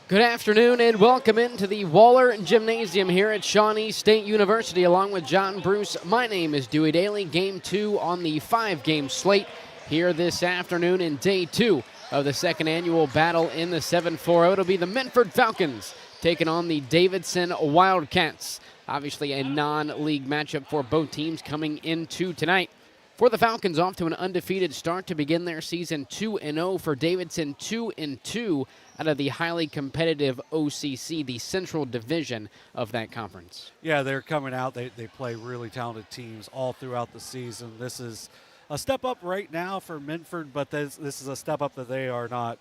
Good afternoon and welcome into the Waller Gymnasium here at Shawnee State University along with John Bruce. My name is Dewey Daly. Game 2 on the 5-game slate here this afternoon in day 2 of the second annual battle in the 7-4. It'll be the Minford Falcons taking on the Davidson Wildcats. Obviously a non-league matchup for both teams coming into tonight. For the Falcons, off to an undefeated start to begin their season, 2-0 for Davidson, 2-2 out of the highly competitive OCC, the Central Division of that conference. Yeah, they're coming out. They play really talented teams all throughout the season. This is a step up right now for Minford, but this is a step up that they are not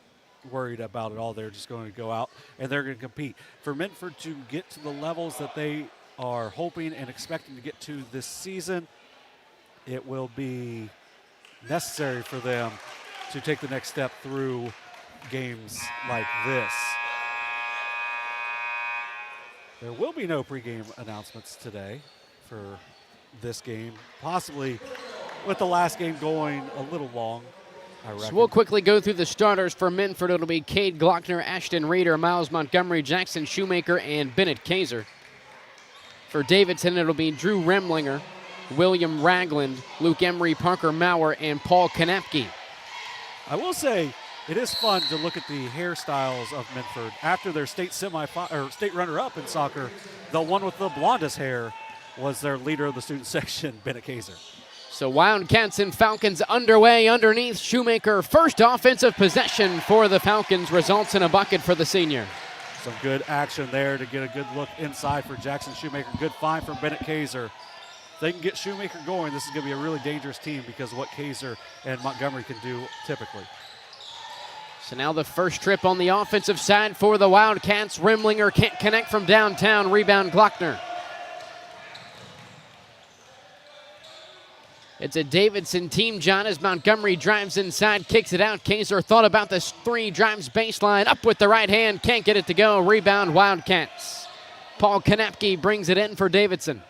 worried about at all. They're just going to go out and they're going to compete. For Minford to get to the levels that they are hoping and expecting to get to this season, it will be necessary for them to take the next step through games like this. There will be no pregame announcements today for this game, possibly with the last game going a little long, I reckon. So we'll quickly go through the starters for Minford. It'll be Cade Glockner, Ashton Reeder, Miles Montgomery, Jackson Shoemaker, and Bennett Kaiser. For Davidson, it'll be Drew Remlinger, William Ragland, Luke Emery, Parker Maurer, and Paul Kanapke. I will say it is fun to look at the hairstyles of Minford after their state state runner-up in soccer. The one with the blondest hair was their leader of the student section, Bennett Kaiser. So Wildcats and Falcons underway underneath Shoemaker. First offensive possession for the Falcons results in a bucket for the senior. Some good action there to get a good look inside for Jackson Shoemaker. Good find from Bennett Kaiser. If they can get Shoemaker going, this is going to be a really dangerous team because of what Kaiser and Montgomery can do typically. So now the first trip on the offensive side for the Wildcats. Remlinger can't connect from downtown. Rebound Glockner. It's a Davidson team, John, as Montgomery drives inside, kicks it out. Kaiser thought about this three, drives baseline, up with the right hand, can't get it to go. Rebound Wildcats. Paul Kanapke brings it in for Davidson.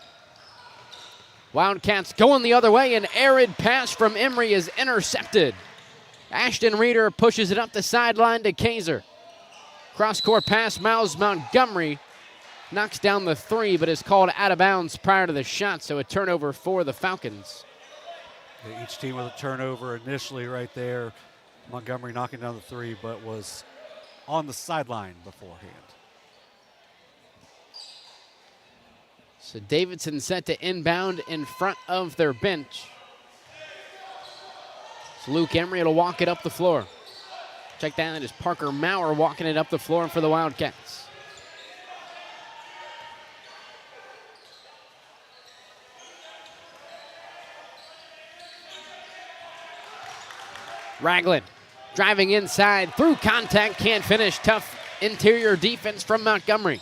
Wildcats going the other way. An arid pass from Emery is intercepted. Ashton Reeder pushes it up the sideline to Kaiser. Cross-court pass, Miles Montgomery knocks down the three, but is called out of bounds prior to the shot, so a turnover for the Falcons. Yeah, each team with a turnover initially right there. Montgomery knocking down the three, but was on the sideline beforehand. So Davidson set to inbound in front of their bench. So Luke Emery will walk it up the floor. Check that, it is Parker Maurer walking it up the floor for the Wildcats. Ragland driving inside, through contact, can't finish. Tough interior defense from Montgomery.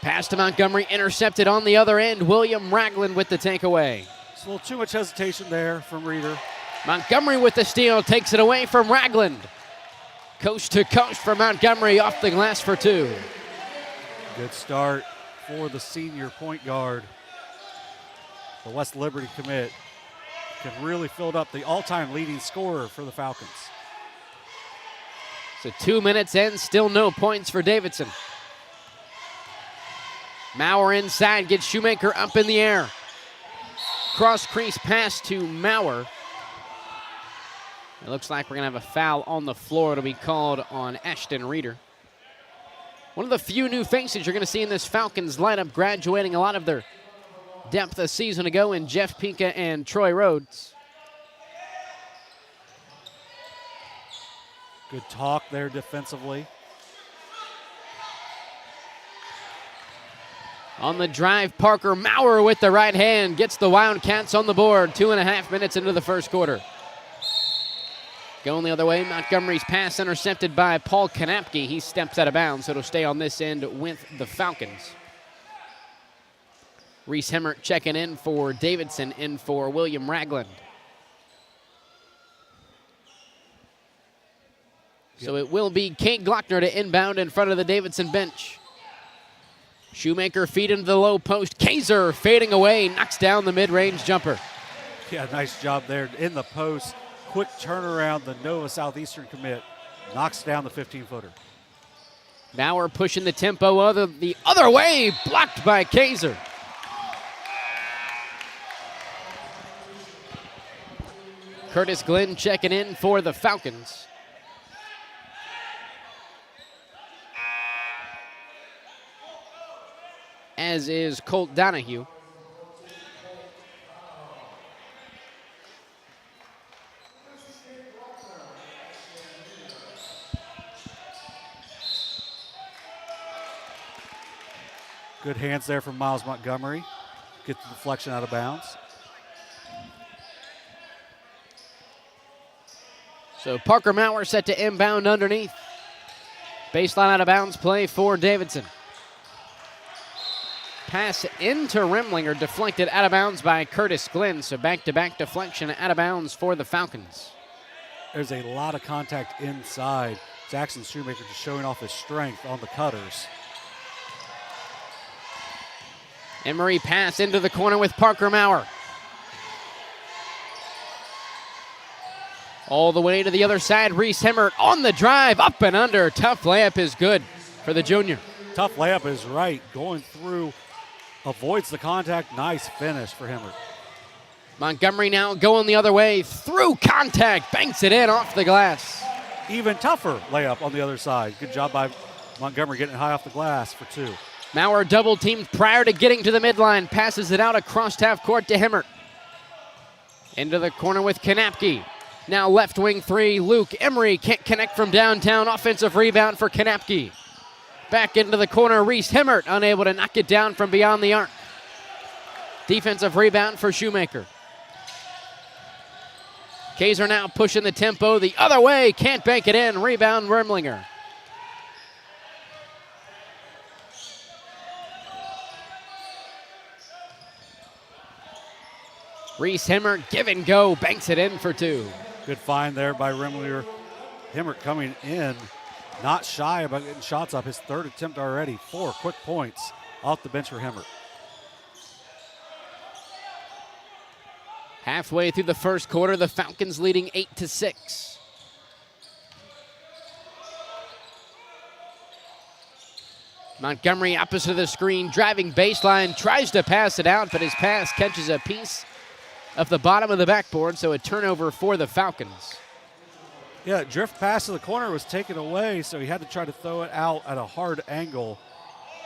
Pass to Montgomery, intercepted on the other end. William Ragland with the takeaway. It's a little too much hesitation there from Reeder. Montgomery with the steal, takes it away from Ragland. Coast to coast for Montgomery, off the glass for two. Good start for the senior point guard. The West Liberty commit can really fill up the all-time leading scorer for the Falcons. So 2 minutes in, still no points for Davidson. Maurer inside, gets Shoemaker up in the air. Cross crease pass to Maurer. It looks like we're going to have a foul on the floor. It'll be called on Ashton Reeder. One of the few new faces you're going to see in this Falcons lineup, graduating a lot of their depth a season ago in Jeff Pika and Troy Rhodes. Good talk there defensively. On the drive, Parker Maurer with the right hand gets the Wildcats on the board. 2.5 minutes into the first quarter. Going the other way, Montgomery's pass intercepted by Paul Kanapke. He steps out of bounds, so it'll stay on this end with the Falcons. Reese Hemmert checking in for Davidson, in for William Ragland. So it will be Kate Glockner to inbound in front of the Davidson bench. Shoemaker feed into the low post. Kaiser fading away, knocks down the mid-range jumper. Yeah, nice job there in the post. Quick turnaround, the Nova Southeastern commit knocks down the 15-footer. Now we're pushing the tempo the other way, blocked by Kaiser. Curtis Glenn checking in for the Falcons. As is Colt Donahue. Good hands there from Miles Montgomery. Get the deflection out of bounds. So Parker Maurer set to inbound underneath. Baseline out of bounds play for Davidson. Pass into Remlinger, deflected out of bounds by Curtis Glenn. So back-to-back deflection out of bounds for the Falcons. There's a lot of contact inside. Jackson Shoemaker just showing off his strength on the cutters. Emery pass into the corner with Parker Maurer. All the way to the other side, Reese Hemmert on the drive, up and under. Tough layup is good for the junior. Tough layup is right, going through, avoids the contact. Nice finish for Hemmert. Montgomery now going the other way, through contact, banks it in off the glass. Even tougher layup on the other side. Good job by Montgomery getting high off the glass for two. Maurer double teamed prior to getting to the midline, passes it out across half court to Hemmert. Into the corner with Kanapke. Now left wing three, Luke Emery can't connect from downtown. Offensive rebound for Kanapke. Back into the corner, Reese Hemmert unable to knock it down from beyond the arc. Defensive rebound for Shoemaker. Kaiser now pushing the tempo the other way, can't bank it in. Rebound Remlinger. Reese Hemmert, give and go, banks it in for two. Good find there by Remlinger. Hemmert coming in, not shy about getting shots up. His third attempt already. 4 quick points off the bench for Hemmert. Halfway through the first quarter, the Falcons leading 8-6. Montgomery opposite of the screen, driving baseline, tries to pass it out, but his pass catches a piece of the bottom of the backboard, so a turnover for the Falcons. Yeah, drift pass to the corner was taken away, so he had to try to throw it out at a hard angle.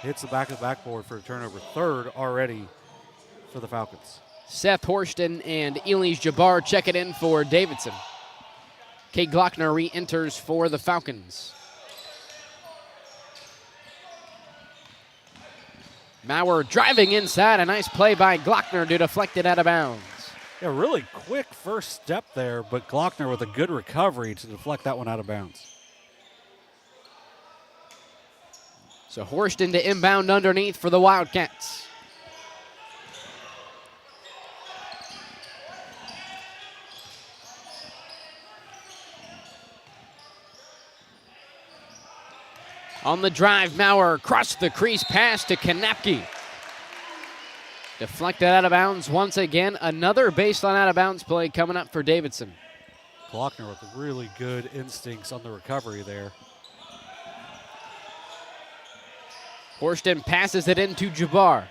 Hits the back of the backboard for a turnover. Third already for the Falcons. Seth Horston and Elise Jabbar check it in for Davidson. Kate Glockner re-enters for the Falcons. Maurer driving inside. A nice play by Glockner to deflect it out of bounds. Yeah, really quick first step there, but Glockner with a good recovery to deflect that one out of bounds. So Horston to inbound underneath for the Wildcats. On the drive, Maurer across the crease, pass to Kanapke. Deflected out of bounds once again. Another baseline out of bounds play coming up for Davidson. Glockner with really good instincts on the recovery there. Horston passes it into Jabbar.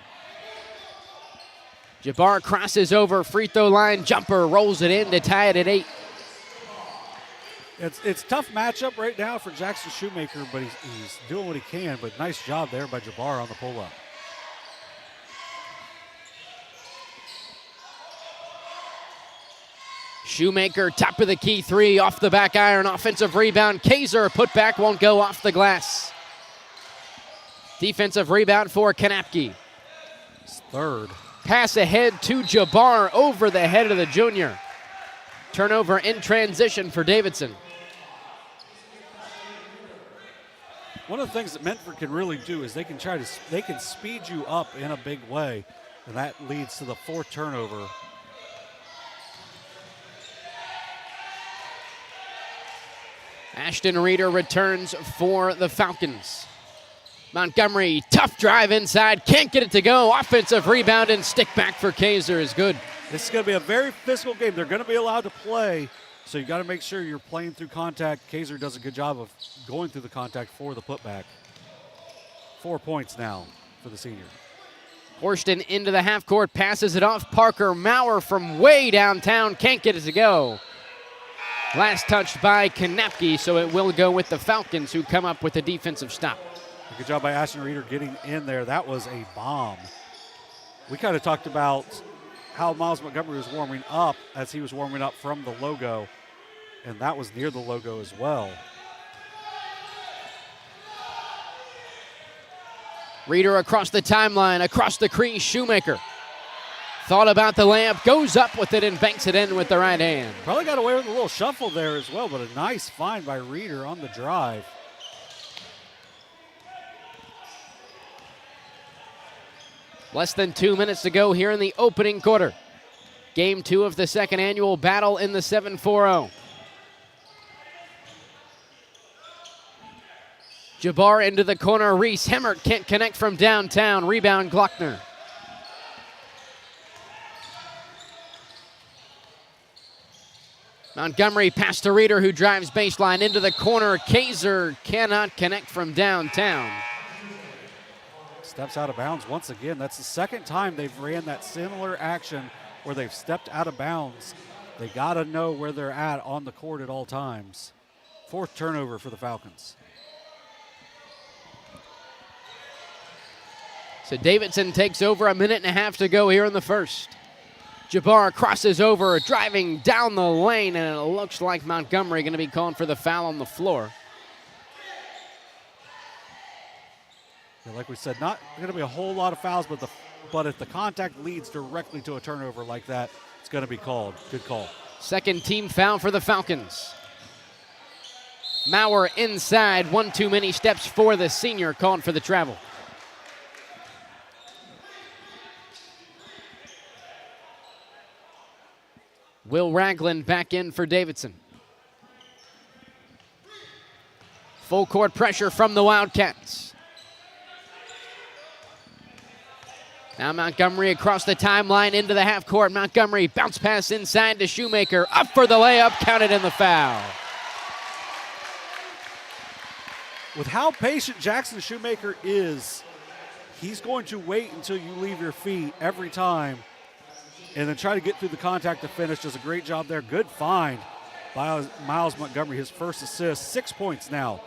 Jabbar crosses over, free throw line, jumper, rolls it in to tie it at 8. It's tough matchup right now for Jackson Shoemaker, but he's doing what he can, but nice job there by Jabbar on the pull-up. Shoemaker, top of the key three, off the back iron, offensive rebound. Kaiser, put back, won't go off the glass. Defensive rebound for Kanapke. His third. Pass ahead to Jabbar over the head of the junior. Turnover in transition for Davidson. One of the things that Minford can really do is they can speed you up in a big way, and that leads to the 4th turnover. Ashton Reeder returns for the Falcons. Montgomery, tough drive inside, can't get it to go. Offensive rebound and stick back for Kaiser is good. This is going to be a very physical game. They're going to be allowed to play, so you got to make sure you're playing through contact. Kaiser does a good job of going through the contact for the putback. 4 points now for the senior. Horston into the half court, passes it off. Parker Maurer from way downtown, can't get it to go. Last touch by Kanapke, so it will go with the Falcons, who come up with a defensive stop. Good job by Ashton Reeder getting in there. That was a bomb. We kind of talked about how Miles Montgomery was warming up as he was warming up from the logo, and that was near the logo as well. Reeder across the timeline, across the crease, Shoemaker. Thought about the layup, goes up with it and banks it in with the right hand. Probably got away with a little shuffle there as well, but a nice find by Reeder on the drive. Less than 2 minutes to go here in the opening quarter. Game 2 of the second annual battle in the 7-4-0. Jabbar into the corner. Reese Hemmert can't connect from downtown. Rebound Glockner. Montgomery pass to Reeder, who drives baseline into the corner. Kaiser cannot connect from downtown. Steps out of bounds once again. That's the second time they've ran that similar action where they've stepped out of bounds. They got to know where they're at on the court at all times. 4th turnover for the Falcons. So Davidson takes over, a minute and a half to go here in the first. Jabbar crosses over, driving down the lane, and it looks like Montgomery going to be calling for the foul on the floor. Yeah, like we said, not going to be a whole lot of fouls, but if the contact leads directly to a turnover like that, it's going to be called. Good call. Second team foul for the Falcons. Maurer inside, one too many steps for the senior, called for the travel. Will Ragland back in for Davidson. Full court pressure from the Wildcats. Now Montgomery across the timeline into the half court. Montgomery bounce pass inside to Shoemaker. Up for the layup, counted in the foul. With how patient Jackson Shoemaker is, he's going to wait until you leave your feet every time and then try to get through the contact to finish. Does a great job there. Good find by Miles Montgomery, his first assist. 6 points now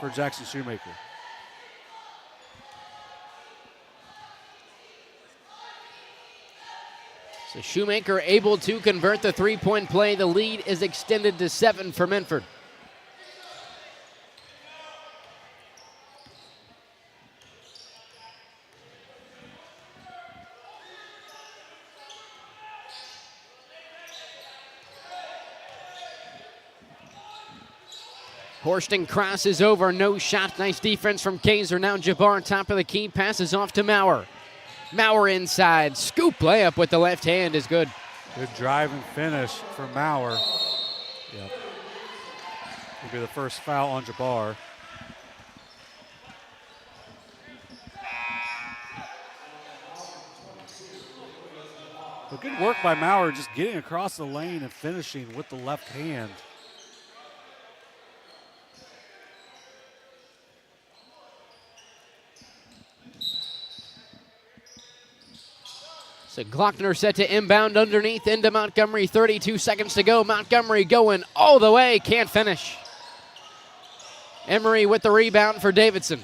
for Jackson Shoemaker. So Shoemaker able to convert the three-point play. The lead is extended to 7 for Minford. Horston crosses over, no shot. Nice defense from Kaiser. Now Jabbar, top of the key, passes off to Maurer. Maurer inside, scoop layup with the left hand is good. Good drive and finish for Maurer. Yep. Will be the first foul on Jabbar. But good work by Maurer, just getting across the lane and finishing with the left hand. So Glockner set to inbound underneath into Montgomery. 32 seconds to go. Montgomery going all the way, can't finish. Emery with the rebound for Davidson.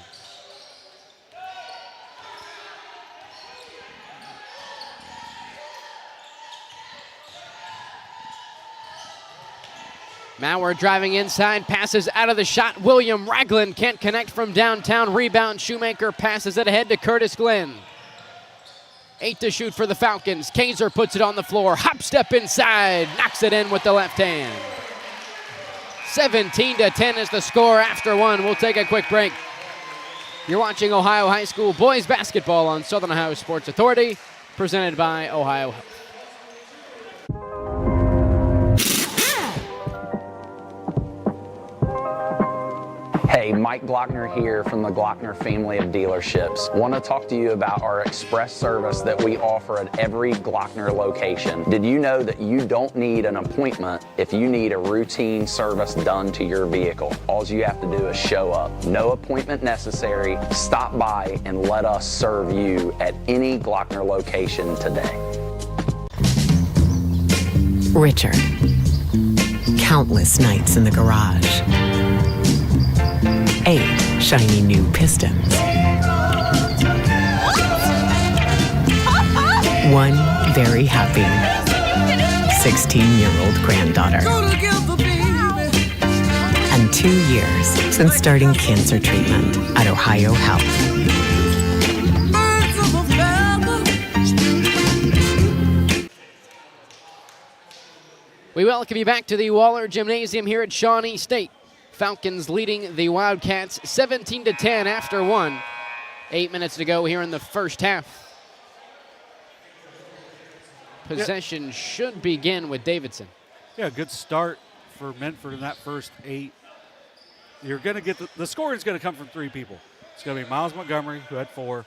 Maurer driving inside, passes out of the shot. William Ragland can't connect from downtown. Rebound, Shoemaker passes it ahead to Curtis Glenn. 8 to shoot for the Falcons. Kaiser puts it on the floor. Hop step inside. Knocks it in with the left hand. 17-10 is the score after one. We'll take a quick break. You're watching Ohio High School boys basketball on Southern Ohio Sports Authority, presented by Ohio Health. Mike Glockner here from the Glockner family of dealerships. Want to talk to you about our express service that we offer at every Glockner location. Did you know that you don't need an appointment if you need a routine service done to your vehicle? All you have to do is show up. No appointment necessary. Stop by and let us serve you at any Glockner location today. Richard. Countless nights in the garage. 8 shiny new pistons. 1 very happy 16-year-old granddaughter. And 2 years since starting cancer treatment at Ohio Health. We welcome you back to the Waller Gymnasium here at Shawnee State. Falcons leading the Wildcats 17-10 after 1. 8 minutes to go here in the first half. Possession should begin with Davidson. Yeah, good start for Minford in that first 8. You're going to get the scoring is going to come from 3 people. It's going to be Miles Montgomery, who had 4,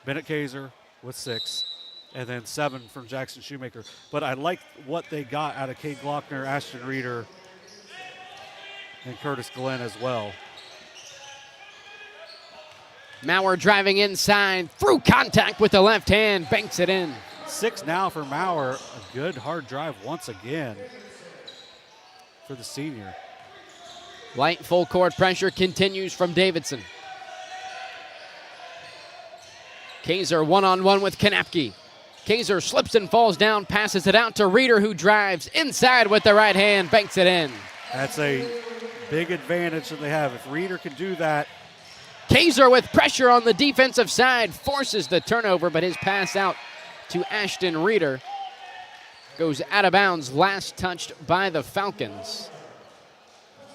Bennett Kaiser with 6, and then 7 from Jackson Shoemaker. But I like what they got out of Cade Glockner, Ashton Reeder, and Curtis Glenn as well. Maurer driving inside, through contact with the left hand, banks it in. 6 now for Maurer. A good hard drive once again for the senior. Light full court pressure continues from Davidson. Kaiser one-on-one with Kanapke. Kaiser slips and falls down, passes it out to Reeder, who drives inside with the right hand, banks it in. That's a big advantage that they have. If Reeder can do that. Kaiser with pressure on the defensive side, forces the turnover, but his pass out to Ashton Reeder goes out of bounds, last touched by the Falcons.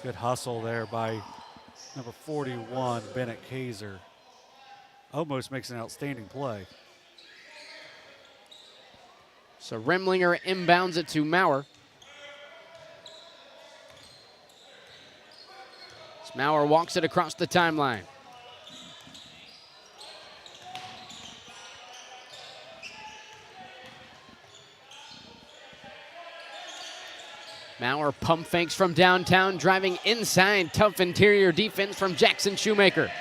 Good hustle there by number 41, Bennett Kaiser. Almost makes an outstanding play. So Remlinger inbounds it to Maurer. As Maurer walks it across the timeline. Maurer pump fakes from downtown, driving inside. Tough interior defense from Jackson Shoemaker.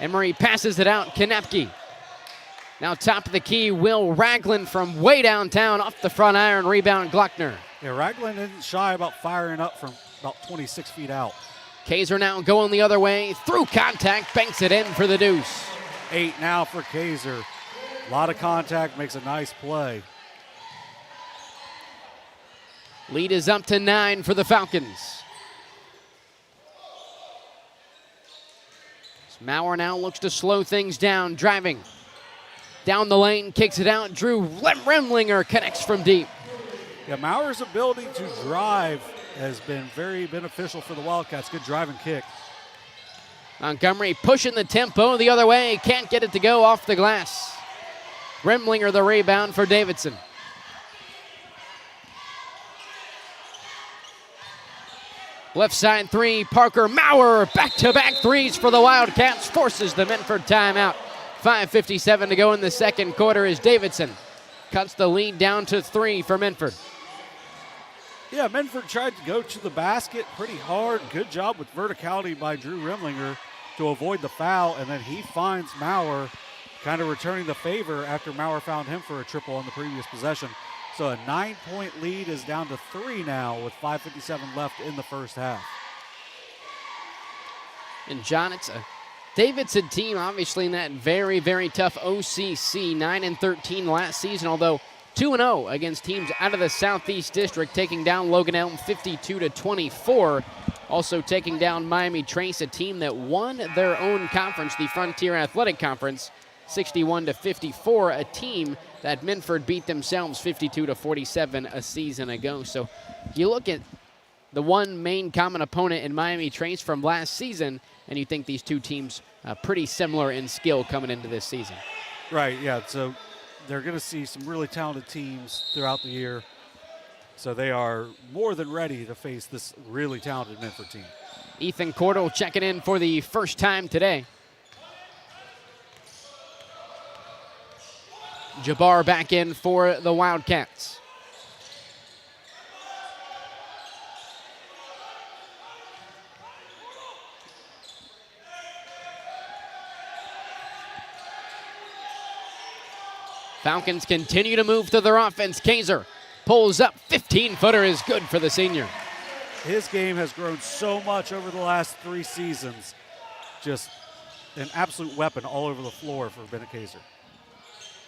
Emery passes it out, Kanapke. Now top of the key, Will Ragland from way downtown, off the front iron, rebound Glockner. Yeah, Ragland isn't shy about firing up from about 26 feet out. Kaiser now going the other way, through contact, banks it in for the deuce. 8 now for Kaiser. A lot of contact, makes a nice play. Lead is up to 9 for the Falcons. Maurer now looks to slow things down, driving. Down the lane, kicks it out. Drew Remlinger connects from deep. Yeah, Maurer's ability to drive has been very beneficial for the Wildcats. Good drive and kick. Montgomery pushing the tempo the other way. Can't get it to go off the glass. Remlinger the rebound for Davidson. Left side 3, Parker Maurer, back-to-back threes for the Wildcats, forces the Minford timeout. 5:57 to go in the second quarter as Davidson cuts the lead down to 3 for Minford. Yeah, Minford tried to go to the basket pretty hard. Good job with verticality by Drew Remlinger to avoid the foul, and then he finds Maurer, kind of returning the favor after Maurer found him for a triple on the previous possession. So a 9-point lead is down to 3 now with 5:57 left in the first half. And John, it's a Davidson team obviously in that very, very tough OCC, 9-13 last season, although 2-0 against teams out of the Southeast District, taking down Logan Elm 52-24. Also taking down Miami Trace, a team that won their own conference, the Frontier Athletic Conference, 61-54, a team that Minford beat themselves 52-47 a season ago. So you look at the one main common opponent in Miami Trace from last season, and you think these two teams pretty similar in skill coming into this season. Right, yeah, so they're going to see some really talented teams throughout the year. So they are more than ready to face this really talented Minford team. Ethan Cordell checking in for the first time today. Jabbar back in for the Wildcats. Falcons continue to move to their offense. Kaiser pulls up. 15-footer is good for the senior. His game has grown so much over the last 3 seasons. Just an absolute weapon all over the floor for Bennett Kaiser.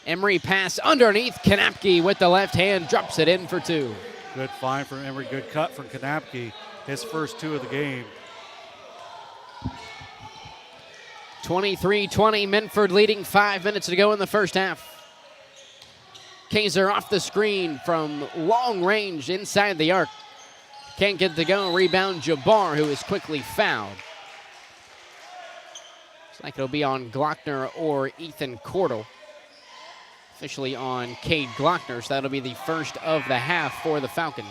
Emery pass underneath. Kanapke with the left hand drops it in for 2. Good find from Emery. Good cut from Kanapke. His first 2 of the game. 23-20. Minford leading 5 minutes to go in the first half. Kaiser off the screen from long range inside the arc. Can't get it to go. Rebound Jabbar, who is quickly fouled. Looks like it'll be on Glockner or Ethan Cordell. Officially on Cade Glockner, so that'll be the first of the half for the Falcons.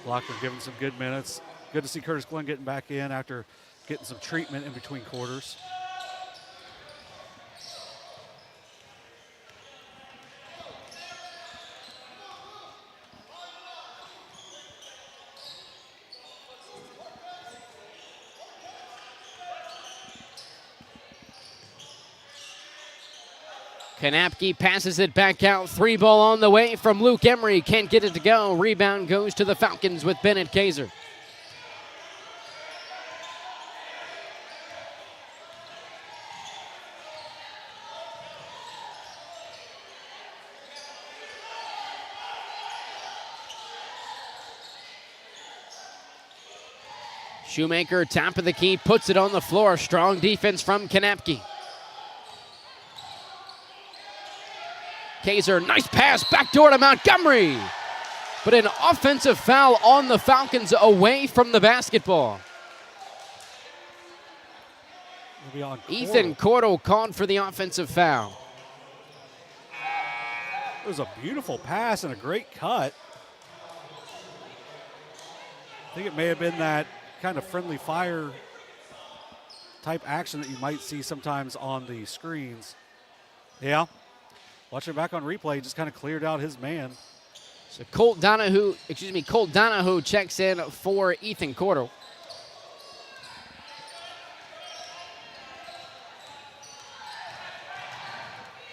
Glockner giving some good minutes. Good to see Curtis Glenn getting back in after getting some treatment in between quarters. Kanapke passes it back out. 3 ball on the way from Luke Emery. Can't get it to go. Rebound goes to the Falcons with Bennett Kaiser. Shoemaker, top of the key, puts it on the floor. Strong defense from Kanapke. Kaiser, nice pass, backdoor to Montgomery. But an offensive foul on the Falcons away from the basketball. Ethan Cordell called for the offensive foul. It was a beautiful pass and a great cut. I think it may have been that kind of friendly fire type action that you might see sometimes on the screens. Yeah. Watching it back on replay, just kind of cleared out his man. So Colt Donahue checks in for Ethan Cordell.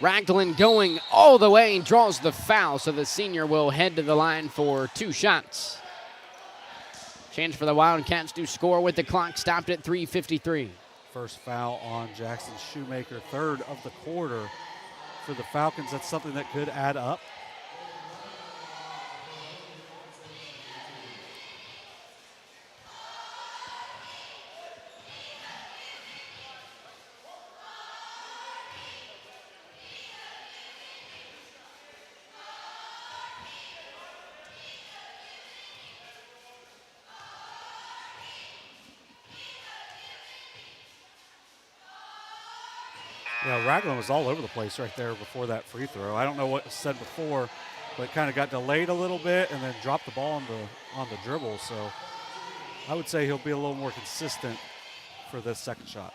Ragland going all the way and draws the foul, so the senior will head to the line for 2 shots. Chance for the Wildcats to score with the clock stopped at 3:53. First foul on Jackson Shoemaker, 3rd of the quarter for the Falcons. That's something that could add up. Yeah, Ragland was all over the place right there before that free throw. I don't know what was said before, but kind of got delayed a little bit and then dropped the ball on the dribble. So I would say he'll be a little more consistent for this second shot.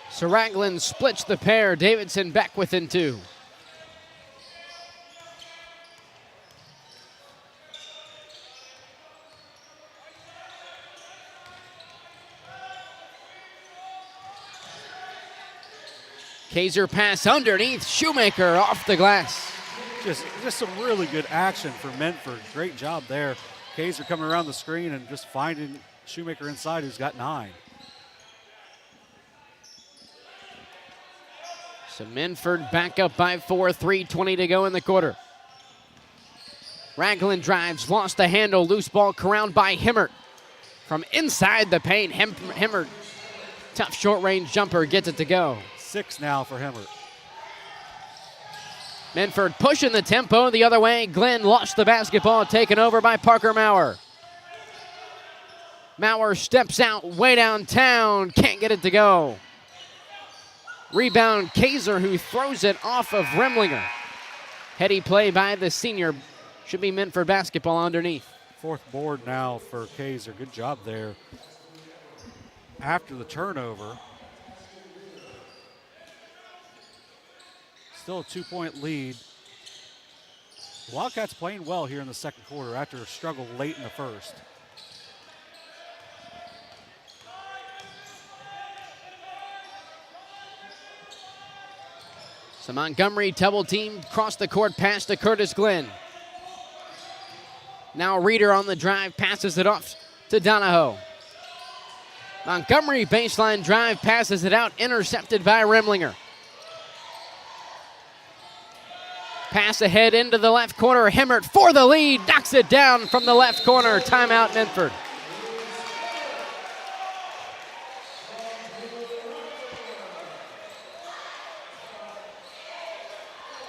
So Ragland splits the pair. Davidson back within 2. Kaiser pass underneath. Shoemaker off the glass. Just some really good action for Minford. Great job there. Kaiser coming around the screen and just finding Shoemaker inside, who's got 9. So Minford back up by 4, 3:20 to go in the quarter. Ragland drives, lost the handle, loose ball corralled by Himmert. From inside the paint, Himmert, tough short range jumper, gets it to go. 6 now for Himmert. Minford pushing the tempo the other way. Glenn lost the basketball, taken over by Parker Maurer. Maurer steps out way downtown, can't can't get it to go. Rebound, Kaiser, who throws it off of Remlinger. Heady play by the senior. Should be Minford basketball underneath. Fourth board now for Kaiser. Good job there. After the turnover. Still a 2-point lead. The Wildcats playing well here in the second quarter after a struggle late in the first. So Montgomery double team across the court, pass to Curtis Glenn. Now Reeder on the drive, passes it off to Donahoe. Montgomery baseline drive, passes it out, intercepted by Remlinger. Pass ahead into the left corner, Hemmert for the lead, knocks it down from the left corner, timeout Minford.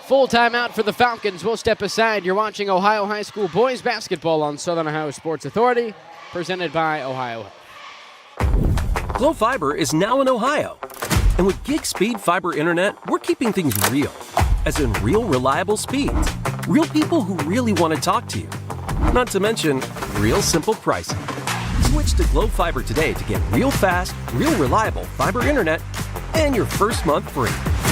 Full timeout for the Falcons. We'll step aside. You're watching Ohio High School boys basketball on Southern Ohio Sports Authority, presented by Ohio. Glo Fiber is now in Ohio. And with gig speed fiber internet, we're keeping things real. As in real, reliable speeds. Real people who really want to talk to you. Not to mention, real simple pricing. Switch to Glo Fiber today to get real fast, real reliable fiber internet and your first month free.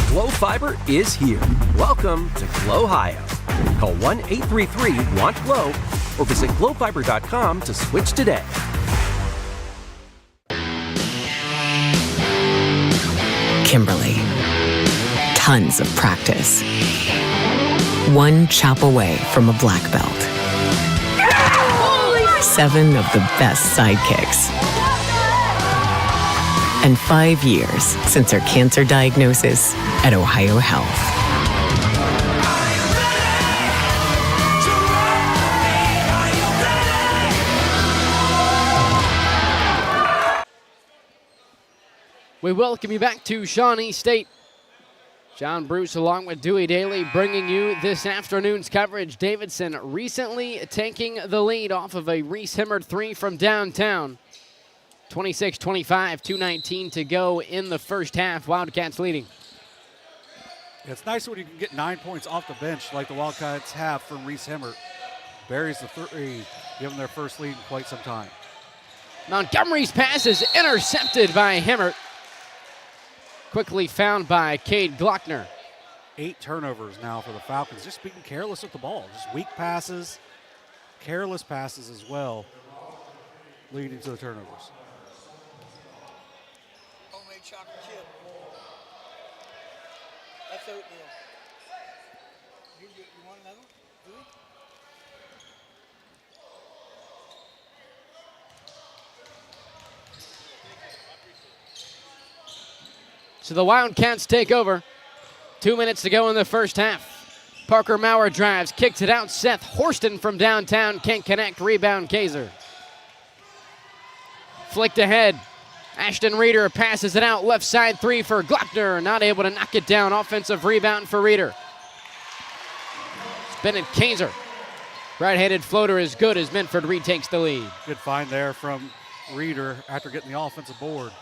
Glo Fiber is here. Welcome to Glo-Hio. Call 1-833-WANT-GLO or visit glofiber.com to switch today. Kimberly. Tons of practice. One chop away from a black belt. 7 of the best sidekicks. And 5 years since her cancer diagnosis at Ohio Health. We welcome you back to Shawnee State. John Bruce along with Dewey Daly bringing you this afternoon's coverage. Davidson recently taking the lead off of a Reese Hemmert 3 from downtown. 26-25, 2:19 to go in the first half. Wildcats leading. It's nice when you can get 9 points off the bench like the Wildcats have from Reese Hemmert. Buries the 3, giving their first lead in quite some time. Montgomery's pass is intercepted by Hemmert. Quickly found by Cade Glockner. 8 turnovers now for the Falcons. Just being careless with the ball. Just weak passes, careless passes as well, leading to the turnovers. Homemade chocolate chip. That's oatmeal. You want another one? Really? So the Wildcats take over. 2 minutes to go in the first half. Parker Maurer drives, kicks it out. Seth Horston from downtown can't connect. Rebound Kaiser. Flicked ahead. Ashton Reeder passes it out. Left side 3 for Glockner. Not able to knock it down. Offensive rebound for Reeder. It's Bennett Kaiser. Right-handed floater is good as Minford retakes the lead. Good find there from Reeder after getting the offensive board.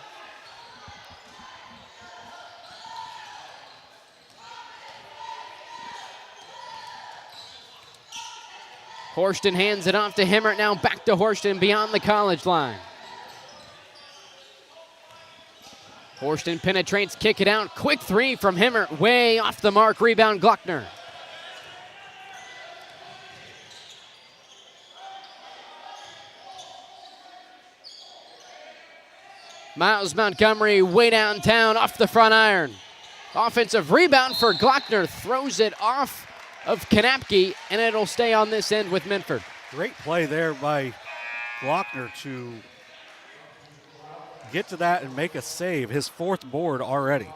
Horston hands it off to Hemmert. Now back to Horston beyond the college line. Horston penetrates, kick it out. Quick 3 from Hemmert. Way off the mark. Rebound Glockner. Miles Montgomery way downtown off the front iron. Offensive rebound for Glockner. Throws it off of Kanapke, and it'll stay on this end with Minford. Great play there by Glockner to get to that and make a save. His 4th board already.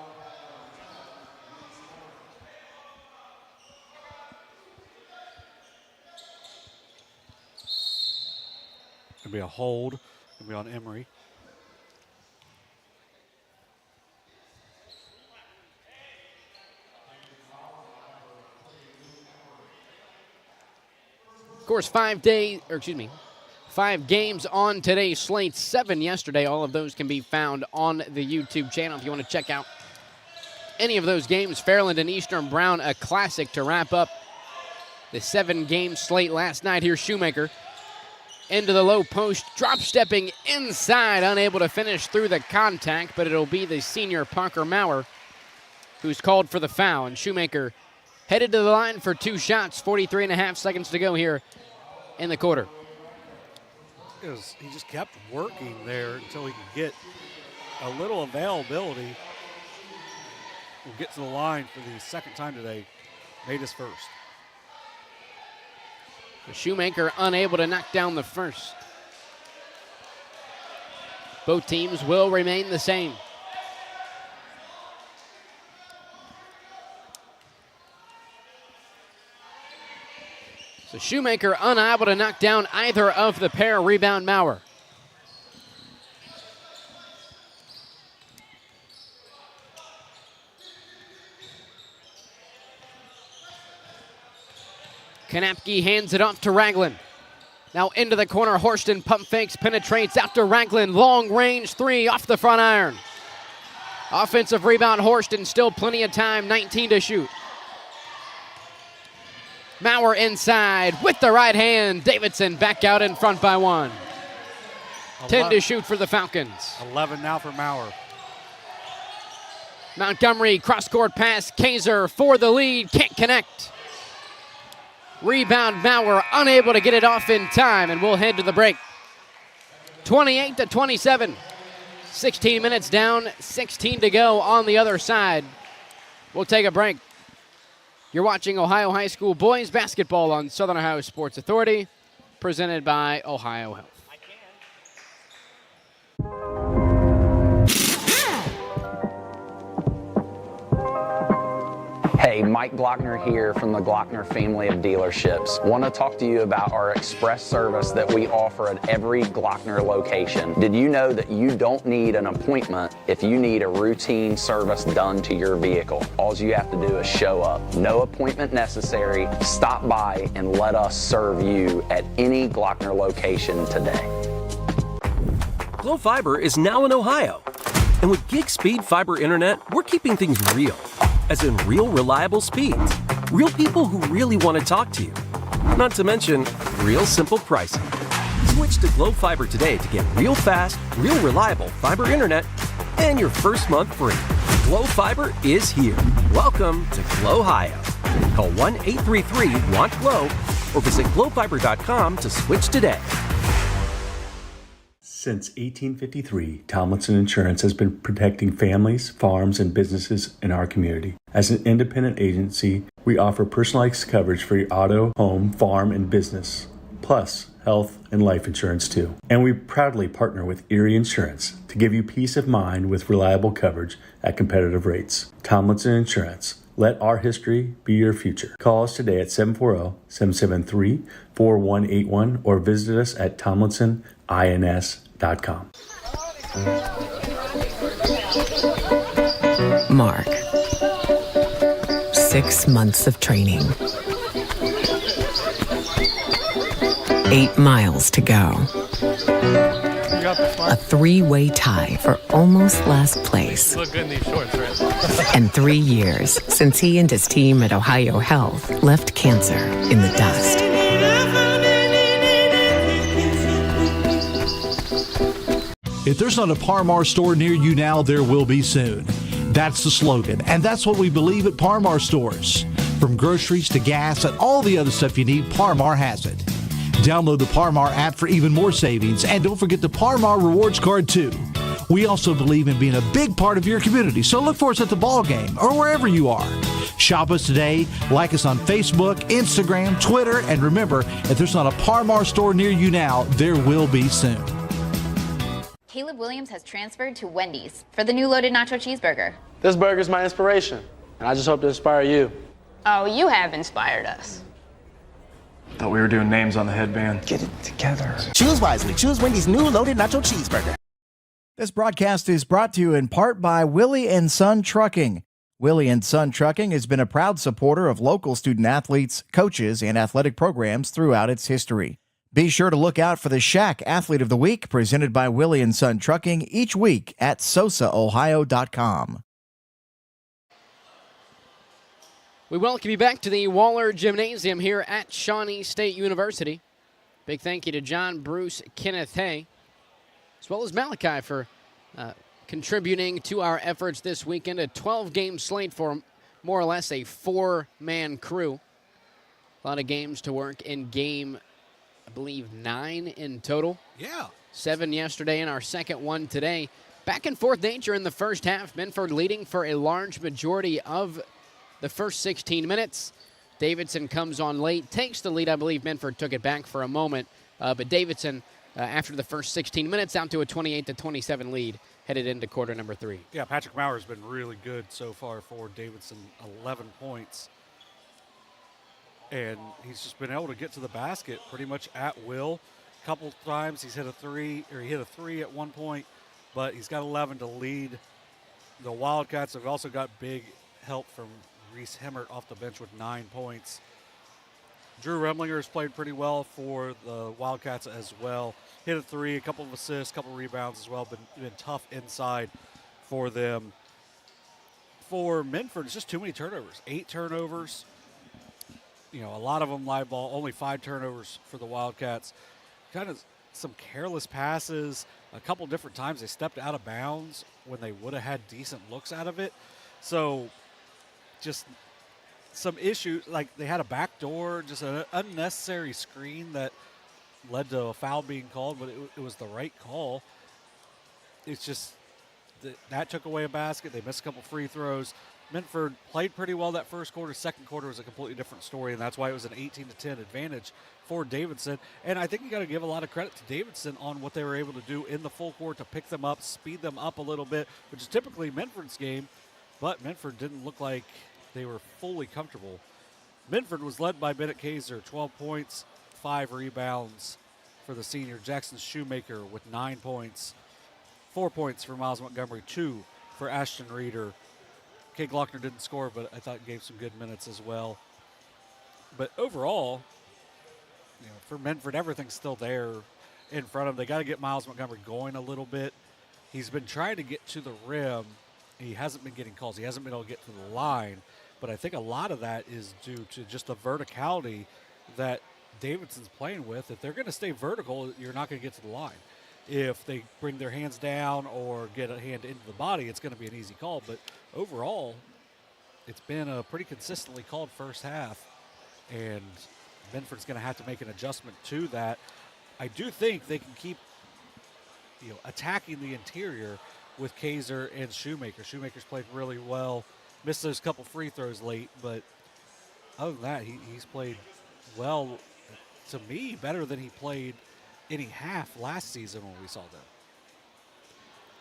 Gonna be a hold. Gonna be on Emery. Of course, 5 5 games on today's slate, 7 yesterday. All of those can be found on the YouTube channel if you want to check out any of those games. Fairland and Eastern Brown, a classic to wrap up the 7-game slate last night. Here's Shoemaker into the low post, drop stepping inside, unable to finish through the contact, but it'll be the senior Parker Maurer who's called for the foul. And Shoemaker headed to the line for 2 shots, 43.5 seconds to go here in the quarter. He just kept working there until he could get a little availability. We'll get to the line for the second time today. Made his first. Shoemaker unable to knock down the first. Both teams will remain the same. So Shoemaker unable to knock down either of the pair. Rebound Maurer. Kanapke hands it off to Ragland. Now into the corner, Horston pump fakes, penetrates out to Ragland. Long range 3 off the front iron. Offensive rebound, Horston, still plenty of time, 19 to shoot. Maurer inside with the right hand. Davidson back out in front by 1. 10 to shoot for the Falcons. 11 now for Maurer. Montgomery, cross-court pass, Kaiser for the lead, can't connect. Rebound Maurer, unable to get it off in time, and we'll head to the break. 28-27. 16 minutes down, 16 to go on the other side. We'll take a break. You're watching Ohio High School boys basketball on Southern Ohio Sports Authority, presented by Ohio Health. Hey, Mike Glockner here from the Glockner family of dealerships. Want to talk to you about our express service that we offer at every Glockner location. Did you know that you don't need an appointment if you need a routine service done to your vehicle? All you have to do is show up. No appointment necessary. Stop by and let us serve you at any Glockner location today. Glo Fiber is now in Ohio. And with gig speed fiber internet, we're keeping things real. As in real, reliable speeds. Real people who really want to talk to you. Not to mention, real simple pricing. Switch to Glo Fiber today to get real fast, real reliable fiber internet and your first month free. Glo Fiber is here. Welcome to Glo Ohio. Call 1-833-WANT-GLO or visit glofiber.com to switch today. Since 1853, Tomlinson Insurance has been protecting families, farms, and businesses in our community. As an independent agency, we offer personalized coverage for your auto, home, farm, and business, plus health and life insurance too. And we proudly partner with Erie Insurance to give you peace of mind with reliable coverage at competitive rates. Tomlinson Insurance. Let our history be your future. Call us today at 740-773-4181 or visit us at tomlinsonins.com. Mark. 6 months of training. 8 miles to go. A 3-way tie for almost last place. Look good in these shorts, right? And 3 years since he and his team at Ohio Health left cancer in the dust. If there's not a Par Mar store near you now, there will be soon. That's the slogan, and that's what we believe at Par Mar stores. From groceries to gas and all the other stuff you need, Par Mar has it. Download the Par Mar app for even more savings, and don't forget the Par Mar rewards card too. We also believe in being a big part of your community, so look for us at the ball game or wherever you are. Shop us today, like us on Facebook, Instagram, Twitter, and remember, if there's not a Par Mar store near you now, there will be soon. Caleb Williams has transferred to Wendy's for the new loaded nacho cheeseburger. This burger's my inspiration, and I just hope to inspire you. Oh, you have inspired us. Thought we were doing names on the headband. Get it together. Choose wisely. Choose Wendy's new loaded nacho cheeseburger. This broadcast is brought to you in part by Willie & Son Trucking. Willie & Son Trucking has been a proud supporter of local student athletes, coaches, and athletic programs throughout its history. Be sure to look out for the Shack Athlete of the Week presented by Willie & Son Trucking each week at sosaohio.com. We welcome you back to the Waller Gymnasium here at Shawnee State University. Big thank you to John, Bruce, Kenneth Hay, as well as Malachi for contributing to our efforts this weekend. A 12-game slate for more or less a 4-man crew. A lot of games to work in game, I believe, 9 in total. Yeah. 7 yesterday and our second one today. Back and forth nature in the first half. Minford leading for a large majority of the first 16 minutes. Davidson comes on late, takes the lead. I believe Minford took it back for a moment. But Davidson, after the first 16 minutes, down to a 28-27 lead, headed into quarter number 3. Yeah, Patrick Mauer's been really good so far for Davidson, 11 points. And he's just been able to get to the basket pretty much at will. A couple times he's hit a three at one point, but he's got 11 to lead. The Wildcats have also got big help from Reese Hemmert off the bench with 9 points. Drew Remlinger has played pretty well for the Wildcats as well. Hit a 3, a couple of assists, a couple of rebounds as well. Been tough inside for them. For Minford, it's just too many turnovers. 8 turnovers. You know, a lot of them live ball. Only 5 turnovers for the Wildcats. Kind of some careless passes. A couple different times they stepped out of bounds when they would have had decent looks out of it. So just some issues, like they had a backdoor, just an unnecessary screen that led to a foul being called, but it was the right call. It's just that took away a basket. They missed a couple free throws. Minford played pretty well that first quarter. Second quarter was a completely different story, and that's why it was an 18-10 advantage for Davidson. And I think you got to give a lot of credit to Davidson on what they were able to do in the full court to pick them up, speed them up a little bit, which is typically Minford's game, but Minford didn't look like they were fully comfortable. Minford was led by Bennett Kaiser, 12 points, 5 rebounds for the senior. Jackson Shoemaker with 9 points, 4 points for Miles Montgomery, 2 for Ashton Reeder. Kay Glockner didn't score, but I thought gave some good minutes as well. But overall, you know, for Minford, everything's still there in front of them. They got to get Miles Montgomery going a little bit. He's been trying to get to the rim. He hasn't been getting calls. He hasn't been able to get to the line. But I think a lot of that is due to just the verticality that Davidson's playing with. If they're going to stay vertical, you're not going to get to the line. If they bring their hands down or get a hand into the body, it's going to be an easy call. But overall, it's been a pretty consistently called first half, and Minford's going to have to make an adjustment to that. I do think they can keep, you know, attacking the interior with Kaiser and Shoemaker. Shoemaker's played really well. Missed those couple free throws late, but other than that, he's played well. To me, better than he played any half last season when we saw them.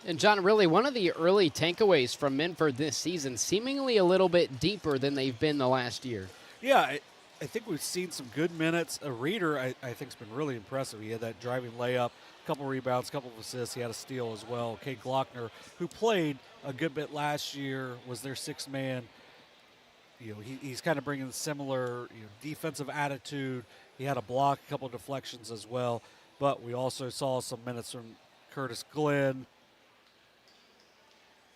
And John, really one of the early takeaways from Minford this season, seemingly a little bit deeper than they've been the last year. Yeah, I think we've seen some good minutes. A Reeder, I think, has been really impressive. He had that driving layup, a couple rebounds, a couple of assists. He had a steal as well. Kay Glockner, who played a good bit last year, was their sixth man. You know, he's kind of bringing a similar, you know, defensive attitude. He had a block, a couple of deflections as well. But we also saw some minutes from Curtis Glenn,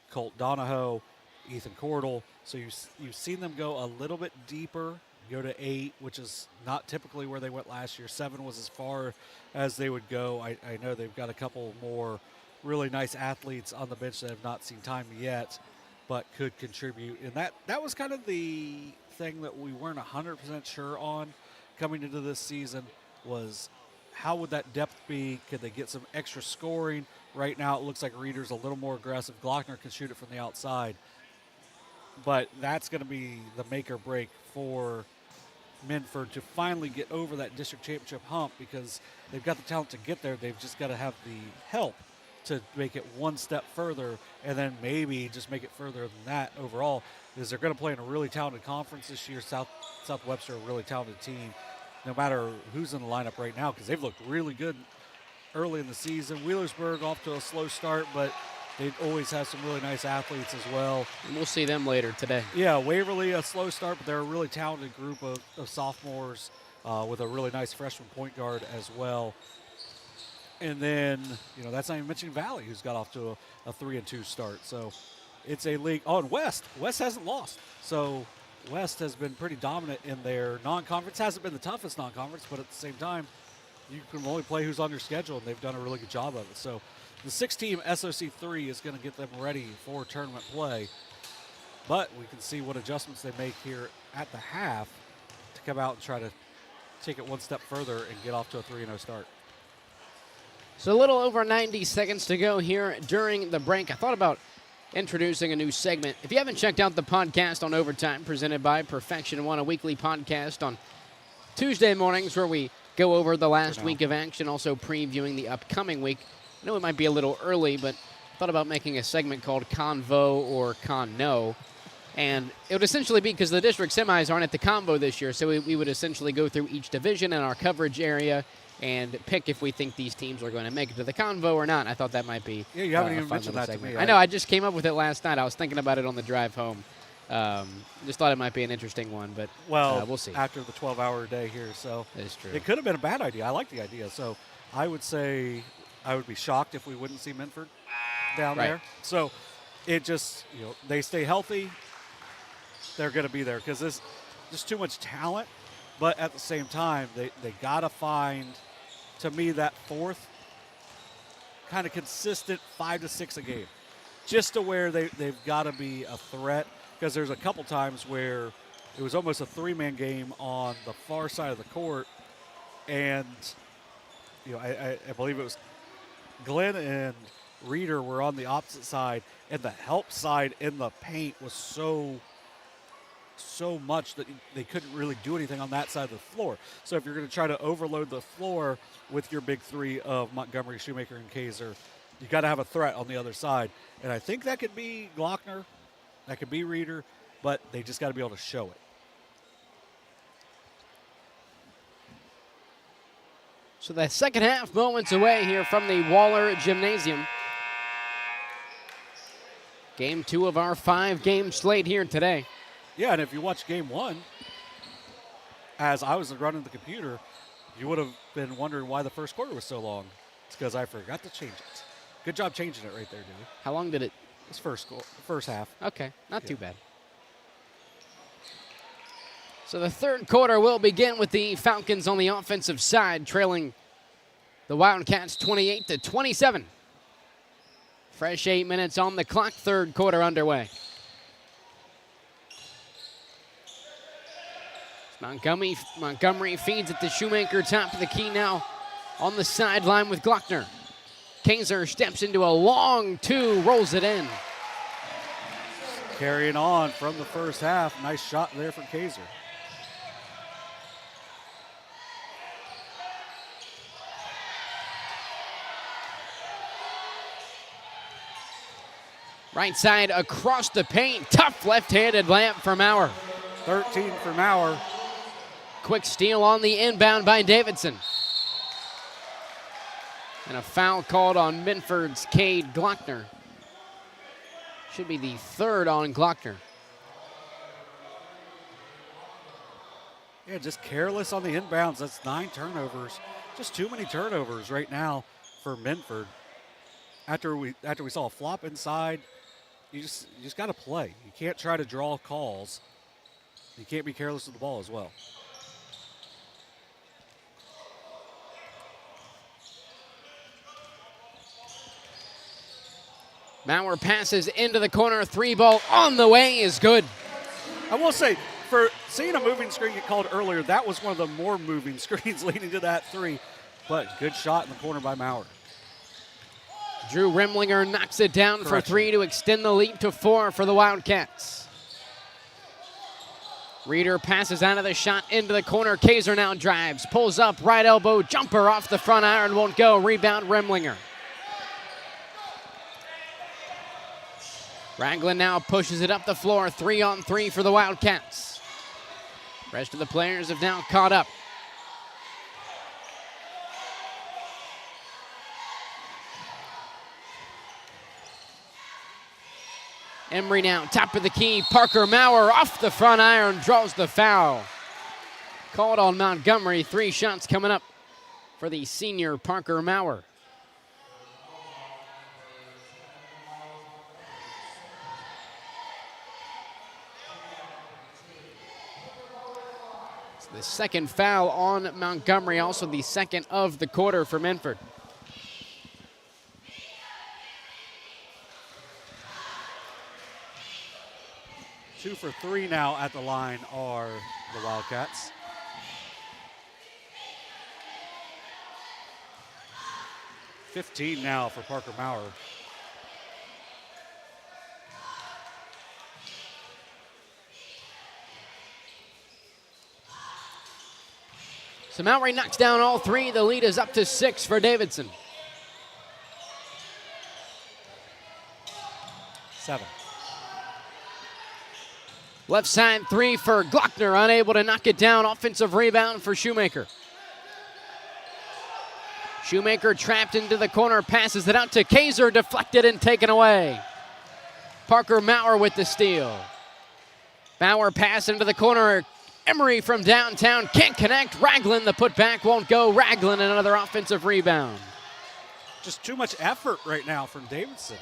Colt Donahoe, Ethan Cordell. So you've seen them go a little bit deeper, go to 8, which is not typically where they went last year. 7 was as far as they would go. I know they've got a couple more really nice athletes on the bench that have not seen time yet, but could contribute. And that was kind of the thing that we weren't 100% sure on coming into this season was how would that depth be? Could they get some extra scoring? Right now it looks like Reeder's a little more aggressive. Glockner can shoot it from the outside. But that's going to be the make or break for Minford to finally get over that district championship hump because they've got the talent to get there. They've just got to have the help to make it one step further and then maybe just make it further than that overall because they're going to play in a really talented conference this year. Southwestern, a really talented team, no matter who's in the lineup right now because they've looked really good early in the season. Wheelersburg off to a slow start, but they always have some really nice athletes as well. And we'll see them later today. Yeah, Waverly, a slow start, but they're a really talented group of sophomores with a really nice freshman point guard as well. And then, that's not even mentioning Valley, who's got off to a 3-2 start. So it's a league. Oh, and West hasn't lost. So West has been pretty dominant in their non-conference. Hasn't been the toughest non-conference, but at the same time, you can only play who's on your schedule, and they've done a really good job of it. So the 6-team SOC3 is going to get them ready for tournament play. But we can see what adjustments they make here at the half to come out and try to take it one step further and get off to a 3-0 start. So a little over 90 seconds to go here during the break. I thought about introducing a new segment. If you haven't checked out the podcast on Overtime, presented by Perfection One, a weekly podcast on Tuesday mornings where we go over the last week of action, also previewing the upcoming week. I know it might be a little early, but thought about making a segment called Convo or Con-No. And it would essentially be, because the district semis aren't at the Convo this year, so we would essentially go through each division and our coverage area and pick if we think these teams are going to make it to the Convo or not. I thought that might be you haven't even mentioned that segment. to me. I know, I just came up with it last night. I was thinking about it on the drive home. Just thought it might be an interesting one, but we'll see. After the 12-hour day here, so that is true. It could have been a bad idea. I like the idea. So I would say I would be shocked if we wouldn't see Minford down there. So it just, they stay healthy, they're going to be there, because there's just too much talent. But at the same time, they got to find, to me, that fourth kind of consistent 5 to 6 a game, just to where they've got to be a threat. Because there's a couple times where it was almost a 3-man game on the far side of the court, and I believe it was Glenn and Reeder were on the opposite side, and the help side in the paint was so much that they couldn't really do anything on that side of the floor. So if you're going to try to overload the floor with your big three of Montgomery, Shoemaker, and Kaiser, you got to have a threat on the other side. And I think that could be Glockner, that could be Reeder, but they just got to be able to show it. So the second half moments away here from the Waller Gymnasium. Game 2 of our 5-game slate here today. Yeah, and if you watch game 1, as I was running the computer, you would have been wondering why the first quarter was so long. It's because I forgot to change it. Good job changing it right there, Dewey. How long did it? It's first half. Okay, not too bad. So the third quarter will begin with the Falcons on the offensive side, trailing the Wildcats 28-27. Fresh 8 minutes on the clock, third quarter underway. Montgomery feeds it to Shoemaker, top of the key now on the sideline with Glockner. Kaiser steps into a long 2, rolls it in. Carrying on from the first half. Nice shot there from Kaiser. Right side across the paint. Tough left-handed layup for Maurer. 13 for Maurer. Quick steal on the inbound by Davidson. And a foul called on Minford's Cade Glockner. Should be the third on Glockner. Yeah, just careless on the inbounds. That's 9 turnovers. Just too many turnovers right now for Minford. After we saw a flop inside, you just got to play. You can't try to draw calls. You can't be careless with the ball as well. Maurer passes into the corner. 3 ball on the way is good. I will say, for seeing a moving screen get called earlier, that was one of the more moving screens leading to that 3. But good shot in the corner by Maurer. Drew Remlinger knocks it down for 3 to extend the lead to 4 for the Wildcats. Reeder passes out of the shot into the corner. Kaiser now drives, pulls up, right elbow, jumper off the front iron, won't go. Rebound Remlinger. Ragland now pushes it up the floor. 3-on-3 for the Wildcats. Rest of the players have now caught up. Emery now, top of the key. Parker Maurer off the front iron, draws the foul. called on Montgomery. 3 shots coming up for the senior Parker Maurer. It's the second foul on Montgomery, also the second of the quarter for Minford. Two for 3 now at the line are the Wildcats. $15 now for Parker Maurer. So Maury knocks down all 3. The lead is up to 6 for Davidson. 7. Left side 3 for Glockner, unable to knock it down. Offensive rebound for Shoemaker. Shoemaker trapped into the corner, passes it out to Kaiser, deflected and taken away. Parker Maurer with the steal. Maurer pass into the corner. Emery from downtown can't connect. Ragland, the putback won't go. Ragland, another offensive rebound. Just too much effort right now from Davidson.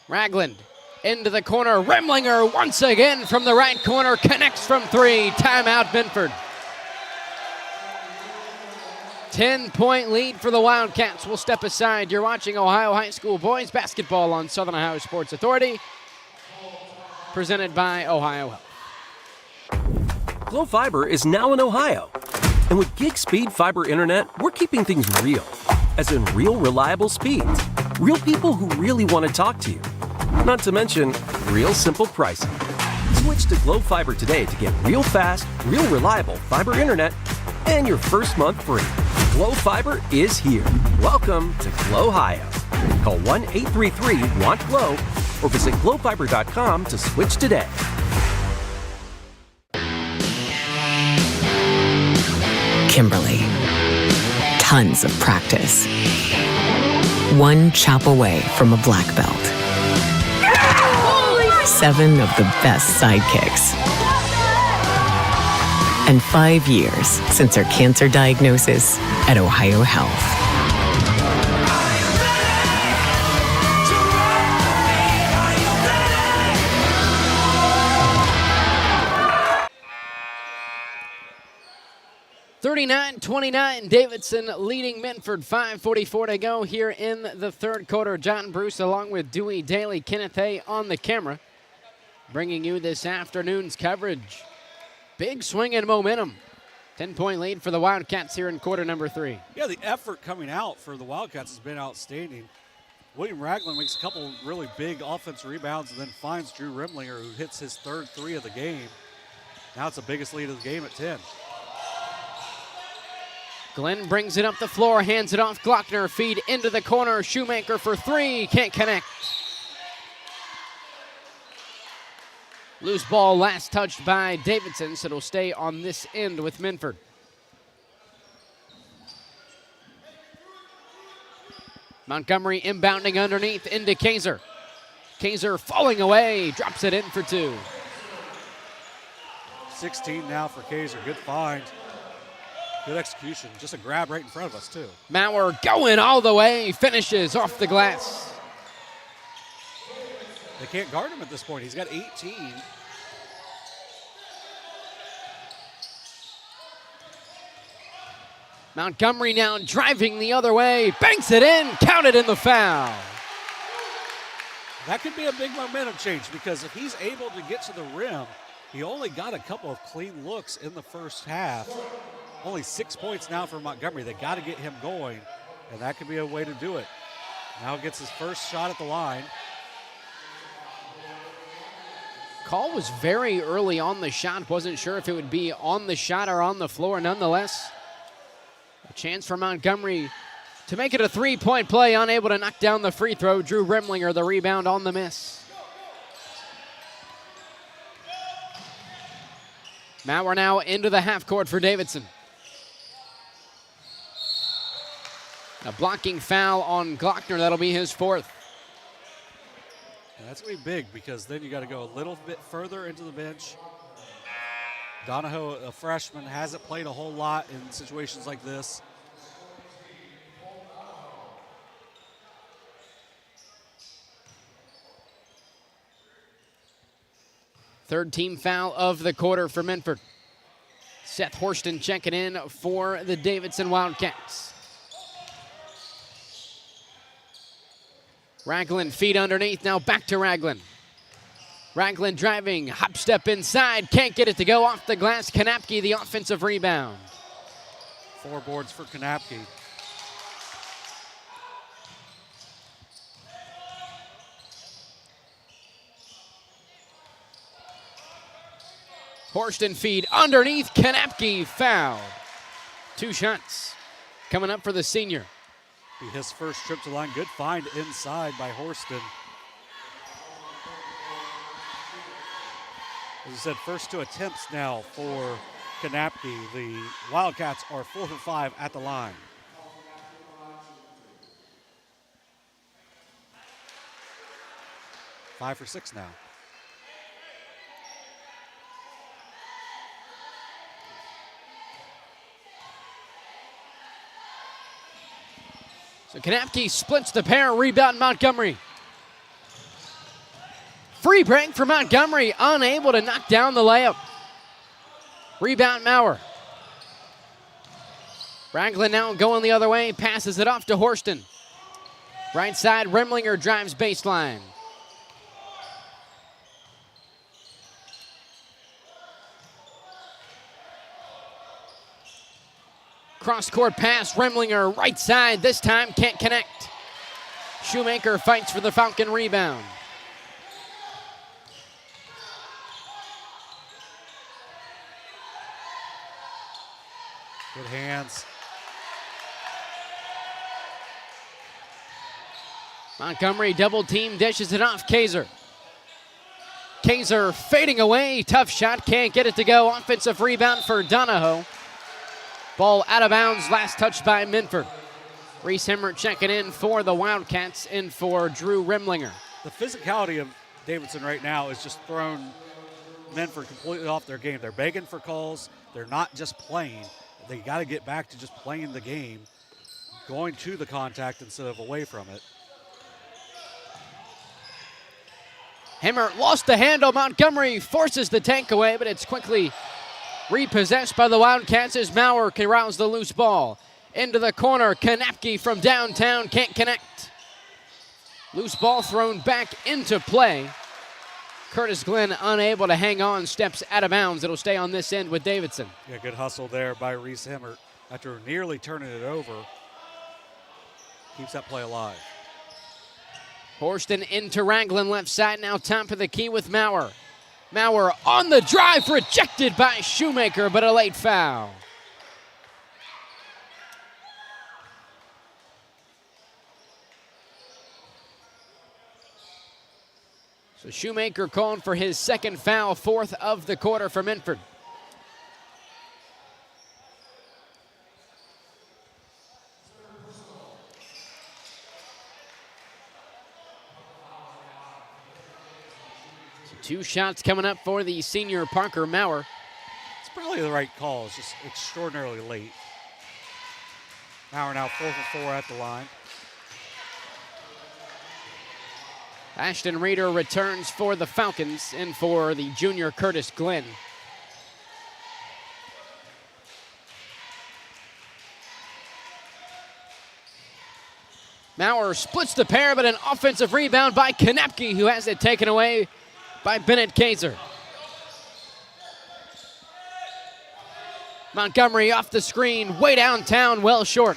Ragland into the corner. Remlinger once again from the right corner. Connects from 3. Timeout Minford. 10-point lead for the Wildcats. We'll step aside. You're watching Ohio High School boys basketball on Southern Ohio Sports Authority. Presented by Ohio Health. Glo Fiber is now in Ohio. And with gig speed fiber internet, we're keeping things real. As in real reliable speeds. Real people who really want to talk to you. Not to mention, real simple pricing. Switch to Glo Fiber today to get real fast, real reliable fiber internet and your first month free. Glo Fiber is here. Welcome to Glo Ohio. Call 1-833-WANT-GLO or visit glofiber.com to switch today. Kimberly. Tons of practice. One chop away from a black belt. 7 of the best sidekicks. And 5 years since her cancer diagnosis at Ohio Health. (39-29), Davidson leading Minford. 5:44 to go here in the third quarter. John Bruce along with Dewey Daly, Kenneth Hay on the camera, bringing you this afternoon's coverage. Big swing and momentum. 10-point lead for the Wildcats here in quarter number 3. Yeah, the effort coming out for the Wildcats has been outstanding. William Ragland makes a couple really big offensive rebounds and then finds Drew Remlinger, who hits his third 3 of the game. Now it's the biggest lead of the game at 10. Glenn brings it up the floor, hands it off. Glockner, feed into the corner. Shoemaker for 3, can't connect. Loose ball last touched by Davidson, so it'll stay on this end with Minford. Montgomery inbounding underneath into Kaiser. Kaiser falling away, drops it in for 2. 16 now for Kaiser, good find. Good execution, just a grab right in front of us too. Maurer going all the way, finishes off the glass. They can't guard him at this point. He's got 18. Montgomery now driving the other way, banks it in, counted in the foul. That could be a big momentum change because if he's able to get to the rim, he only got a couple of clean looks in the first half. Only 6 points now for Montgomery. They got to get him going, and that could be a way to do it. Now gets his first shot at the line. Call was very early on the shot. Wasn't sure if it would be on the shot or on the floor. Nonetheless, a chance for Montgomery to make it a 3-point play. Unable to knock down the free throw. Drew Remlinger the rebound on the miss. Maurer now into the half court for Davidson. A blocking foul on Glockner. That'll be his 4th. And that's going to be big because then you got to go a little bit further into the bench Donahoe, a freshman, hasn't played a whole lot in situations like this. Third team foul of the quarter for Minford. Seth Horston checking in for the Davidson Wildcats. Ragland feet underneath, now back to Ragland. Ragland driving, hop step inside, can't get it to go off the glass. Kanapke, the offensive rebound. 4 boards for Kanapke. Horston feed underneath, Kanapke fouled. 2 shots coming up for the senior. Be his first trip to the line. Good find inside by Horston. As I said, first 2 attempts now for Kanapke. The Wildcats are 4 for 5 at the line. Five for 6 now. So Kanapke splits the pair, rebound Montgomery. Free break for Montgomery, unable to knock down the layup. Rebound Maurer. Ragland now going the other way, passes it off to Horston. Right side, Remlinger drives baseline. Cross-court pass, Remlinger, right side, this time can't connect. Shoemaker fights for the Falcon rebound. Good hands. Montgomery double team, dishes it off, Kaiser. Kaiser fading away, tough shot, can't get it to go. Offensive rebound for Donahoe. Ball out of bounds, last touch by Minford. Reese Hemmer checking in for the Wildcats, in for Drew Remlinger. The physicality of Davidson right now has just thrown Minford completely off their game. They're begging for calls. They're not just playing. They got to get back to just playing the game, going to the contact instead of away from it. Hemmer lost the handle. Montgomery forces the tank away, but it's quickly repossessed by the Wildcats as Maurer corrals the loose ball. Into the corner, Kanapke from downtown can't connect. Loose ball thrown back into play. Curtis Glenn unable to hang on, steps out of bounds. It'll stay on this end with Davidson. Yeah, good hustle there by Reese Hemmer after nearly turning it over. Keeps that play alive. Horston into Ragland, left side, now top of the key with Maurer. Maurer on the drive, rejected by Shoemaker, but a late foul. So Shoemaker called for his second foul, 4th of the quarter for Minford. So 2 shots coming up for the senior Parker Maurer. It's probably the right call. It's just extraordinarily late. Maurer now 4 for 4 at the line. Ashton Reeder returns for the Falcons, in for the junior Curtis Glenn. Maurer splits the pair, but an offensive rebound by Kanapke, who has it taken away by Bennett Kaiser. Montgomery off the screen, way downtown, well short.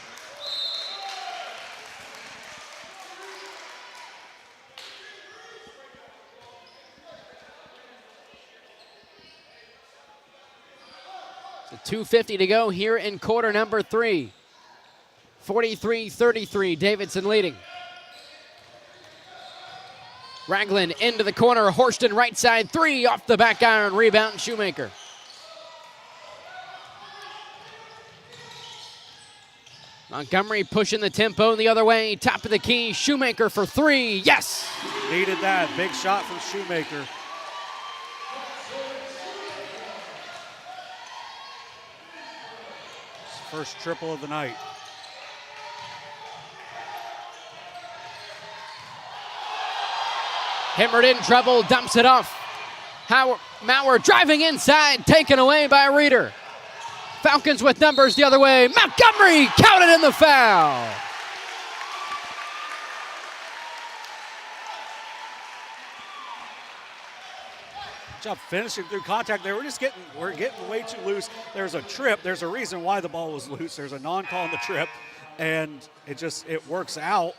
So 2:50 to go here in quarter number 3. 43-33, Davidson leading. Ragland into the corner, Horston right side, 3 off the back iron, rebound Shoemaker. Montgomery pushing the tempo the other way, top of the key, Shoemaker for 3, yes! Needed that, big shot from Shoemaker. first triple of the night. Himmert in trouble, dumps it off. Mauer driving inside, taken away by Reeder. Falcons with numbers the other way. Montgomery counted in the foul. Good job finishing through contact there. We're getting way too loose. There's a trip. There's a reason why the ball was loose. There's a non-call on the trip, and it works out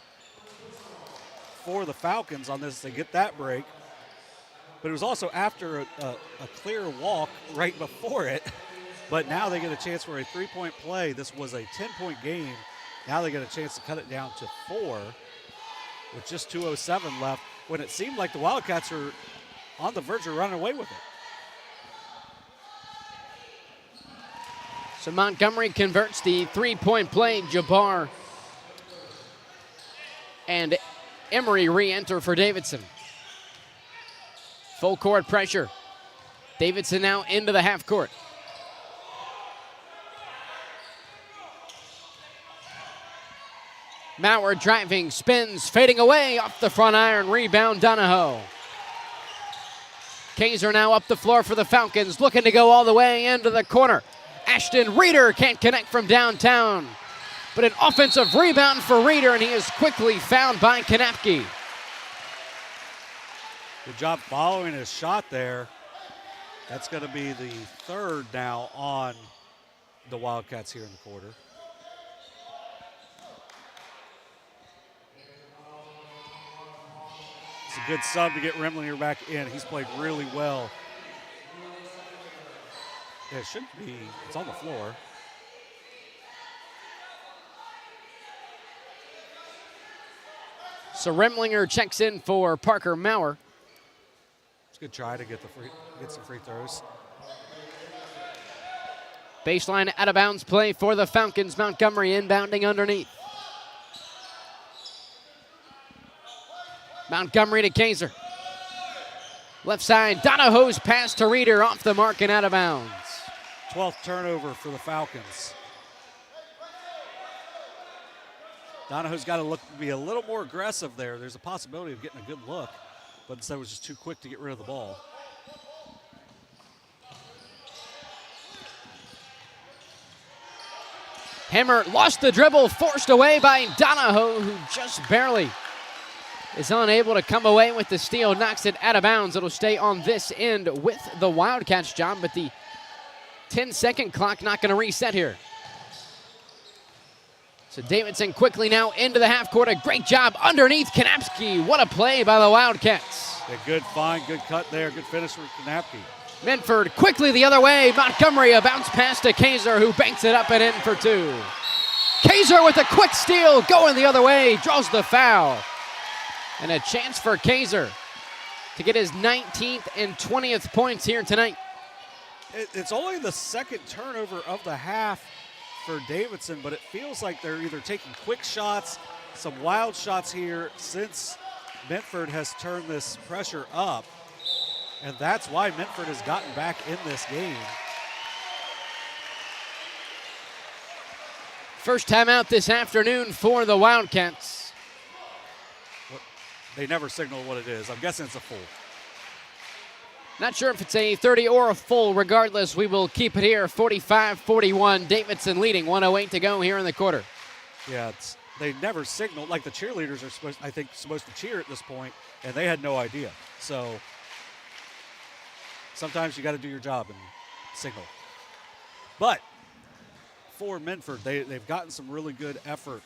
for the Falcons on this. They get that break. But it was also after a clear walk right before it. But now they get a chance for a three-point play. This was a 10-point game. Now they get a chance to cut it down to 4 with just 2:07 left when it seemed like the Wildcats are on the verge of running away with it. So Montgomery converts the three-point play. Jabbar and Emery re-enter for Davidson. Full court pressure. Davidson now into the half court. Mauer driving, spins, fading away off the front iron. Rebound, Donahoe. Kaiser now up the floor for the Falcons, looking to go all the way into the corner. Ashton Reeder can't connect from downtown, but an offensive rebound for Reeder, and he is quickly found by Kanapke. Good job following his shot there. That's going to be the third now on the Wildcats here in the quarter. It's a good sub to get Remlinger back in. He's played really well. It should be, it's on the floor. So Remlinger checks in for Parker Mauer. It's a good try to get some free throws. Baseline out of bounds play for the Falcons. Montgomery inbounding underneath. Montgomery to Kaiser. Left side, Donahoe's pass to Reeder off the mark and out of bounds. 12th turnover for the Falcons. Donahoe's got to be a little more aggressive there. There's a possibility of getting a good look, but instead was just too quick to get rid of the ball. Hammer lost the dribble, forced away by Donahoe, who just barely is unable to come away with the steal, knocks it out of bounds. It'll stay on this end with the Wildcats, John, but the 10-second clock not going to reset here. So Davidson quickly now into the half court. A great job underneath Kanapke. What a play by the Wildcats. A good find, good cut there, good finish for Kanapke. Minford quickly the other way. Montgomery, a bounce pass to Kaiser, who banks it up and in for 2. Kaiser with a quick steal, going the other way, draws the foul. And a chance for Kaiser to get his 19th and 20th points here tonight. It's only the second turnover of the half for Davidson, but it feels like they're either taking quick shots, some wild shots here since Minford has turned this pressure up. And that's why Minford has gotten back in this game. First timeout this afternoon for the Wildcats. They never signal what it is. I'm guessing it's a full. Not sure if it's a 30 or a full. Regardless, we will keep it here. 45-41. Davidson leading. 1:08 to go here in the quarter. Yeah, they never signal. Like the cheerleaders are supposed to cheer at this point, and they had no idea. So sometimes you got to do your job and signal. But for Minford, they've gotten some really good effort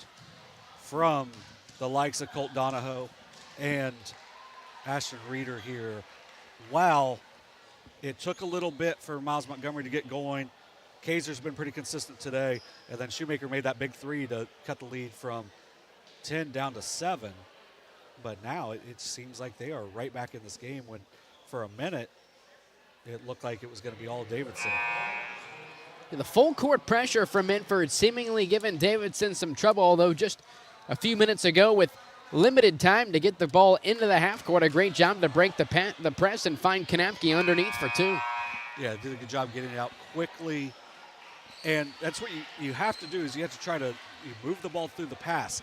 from the likes of Colt Donahoe and Ashton Reeder here. Wow, it took a little bit for Miles Montgomery to get going. Kaiser's been pretty consistent today, and then Shoemaker made that big three to cut the lead from 10 down to 7. But now it seems like they are right back in this game when for a minute it looked like it was going to be all Davidson. The full court pressure from Minford seemingly giving Davidson some trouble, although just a few minutes ago with limited time to get the ball into the half court. A great job to break the press and find Kanapke underneath for 2. Yeah, did a good job getting it out quickly And that's what you have to do is you have to try to move the ball through the pass.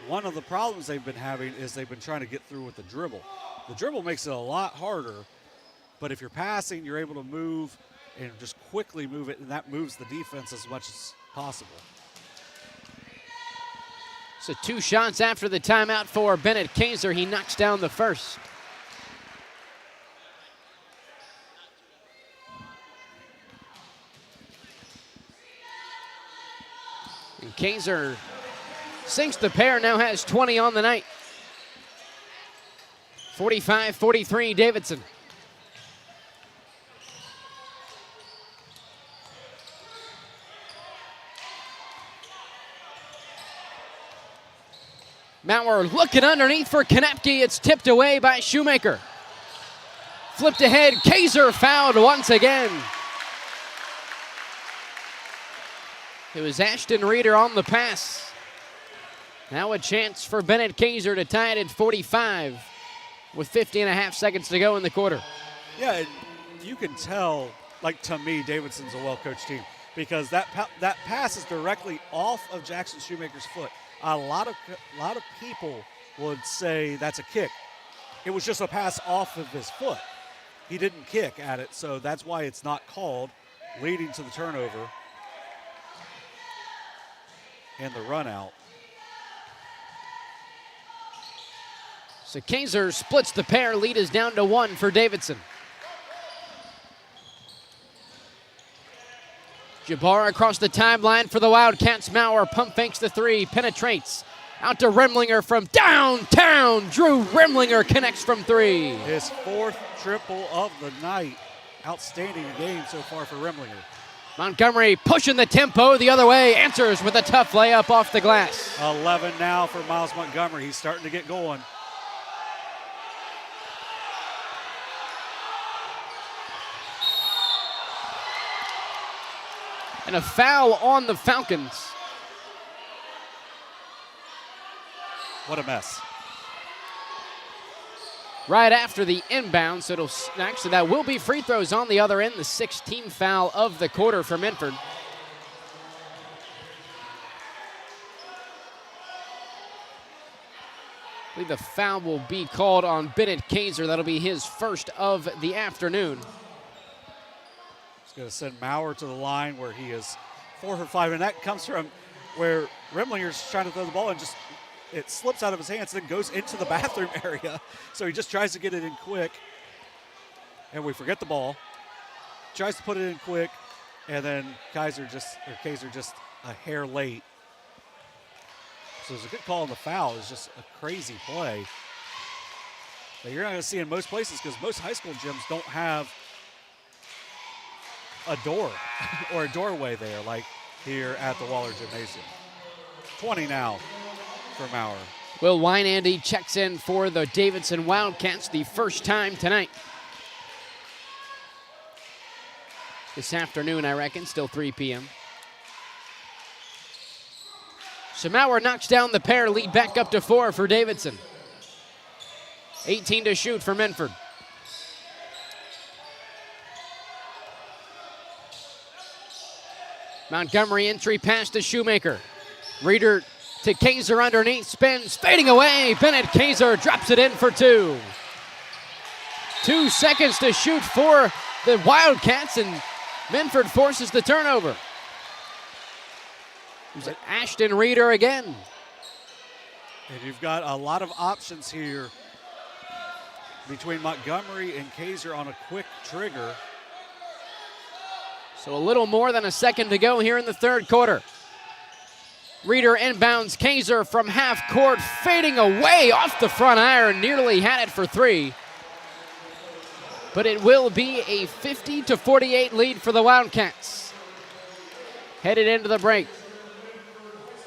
One of the problems they've been having is they've been trying to get through with the dribble. The dribble makes it a lot harder, but if you're passing, you're able to move and just quickly move it, and that moves the defense as much as possible. So 2 shots after the timeout for Bennett Kaiser. He knocks down the first. And Kaiser sinks the pair, now has 20 on the night. 45-43 Davidson. Maurer looking underneath for Konepke. It's tipped away by Shoemaker. Flipped ahead, Kaiser fouled once again. It was Ashton Reeder on the pass. Now a chance for Bennett Kaiser to tie it at 45 with 50.5 seconds to go in the quarter. Yeah, and you can tell, like, to me, Davidson's a well-coached team because that pass is directly off of Jackson Shoemaker's foot. A lot of people would say that's a kick. It was just a pass off of his foot. He didn't kick at it, so that's why it's not called, leading to the turnover and the run out. So Kaiser splits the pair. Lead is down to 1 for Davidson. Jabbar across the timeline for the Wildcats. Maurer pump fakes the 3, penetrates. Out to Remlinger from downtown. Drew Remlinger connects from 3. His 4th triple of the night. Outstanding game so far for Remlinger. Montgomery pushing the tempo the other way. Answers with a tough layup off the glass. 11 now for Miles Montgomery. He's starting to get going. And a foul on the Falcons. What a mess. Right after the inbound, so it'll actually, that will be free throws on the other end. The 16th foul of the quarter for Minford. I believe the foul will be called on Bennett Kaiser. That'll be his first of the afternoon. Going to send Maurer to the line where he is 4 for 5, and that comes from where Remlinger's trying to throw the ball and just it slips out of his hands and then goes into the bathroom area. So he just tries to get it in quick, and we forget the ball. Tries to put it in quick, and then Kaiser just a hair late. So it's a good call on the foul. It's just a crazy play that you're not going to see in most places because most high school gyms don't have a door or a doorway there like here at the Waller Gymnasium. 20 now for Maurer. Will Wynandy checks in for the Davidson Wildcats the first time tonight. This afternoon, I reckon, still 3 p.m. So Maurer knocks down the pair, lead back up to 4 for Davidson. 18 to shoot for Minford. Montgomery entry pass to Shoemaker. Reeder to Kaiser underneath, spins, fading away. Bennett Kaiser drops it in for 2. 2 seconds to shoot for the Wildcats, and Minford forces the turnover. There's Ashton Reeder again. And you've got a lot of options here between Montgomery and Kaiser on a quick trigger. So a little more than a second to go here in the third quarter. Reeder inbounds. Kaiser from half court, fading away off the front iron. Nearly had it for 3. But it will be a 50-48 lead for the Wildcats. Headed into the break.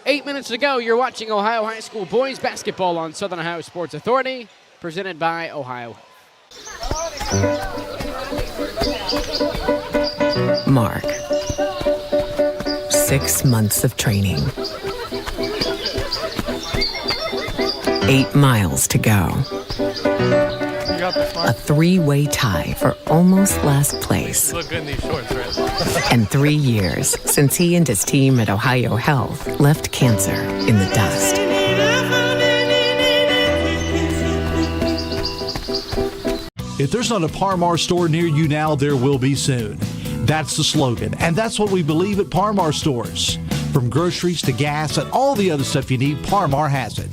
8 minutes to go. You're watching Ohio High School boys basketball on Southern Ohio Sports Authority, presented by Ohio. Mark. 6 months of training. 8 miles to go. You out the A smart. three-way tie for almost last place. You look good in these shorts, right? And 3 years since he and his team at Ohio Health left cancer in the dust. If there's not a Par Mar store near you now, there will be soon. That's the slogan, and that's what we believe at Par Mar stores. From groceries to gas and all the other stuff you need, Par Mar has it.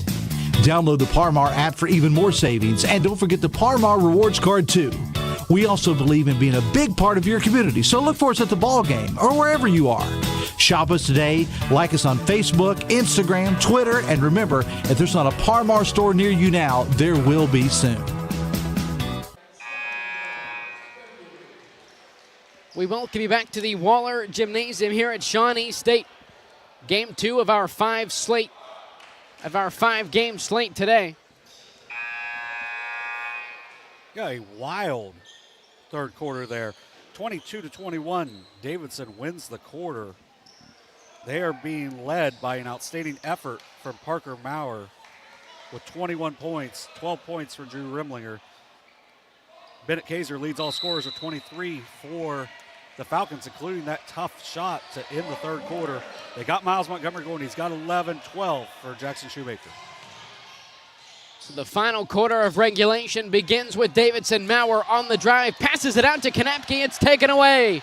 Download the Par Mar app for even more savings, and don't forget the Par Mar rewards card too. We also believe in being a big part of your community, so look for us at the ball game or wherever you are. Shop us today, like us on Facebook, Instagram, Twitter, and remember, if there's not a Par Mar store near you now, there will be soon. We welcome you back to the Waller Gymnasium here at Shawnee State. Game 2 of our 5-game slate today. Got a wild third quarter there. 22-21, Davidson wins the quarter. They are being led by an outstanding effort from Parker Maurer with 21 points, 12 points for Drew Rimlinger. Bennett Kaiser leads all scorers with 23 for the Falcons, including that tough shot to end the third quarter. They got Miles Montgomery going. He's got 11-12 for Jackson Shoemaker. So the final quarter of regulation begins with Davidson. Maurer on the drive, passes it out to Kanapke. It's taken away.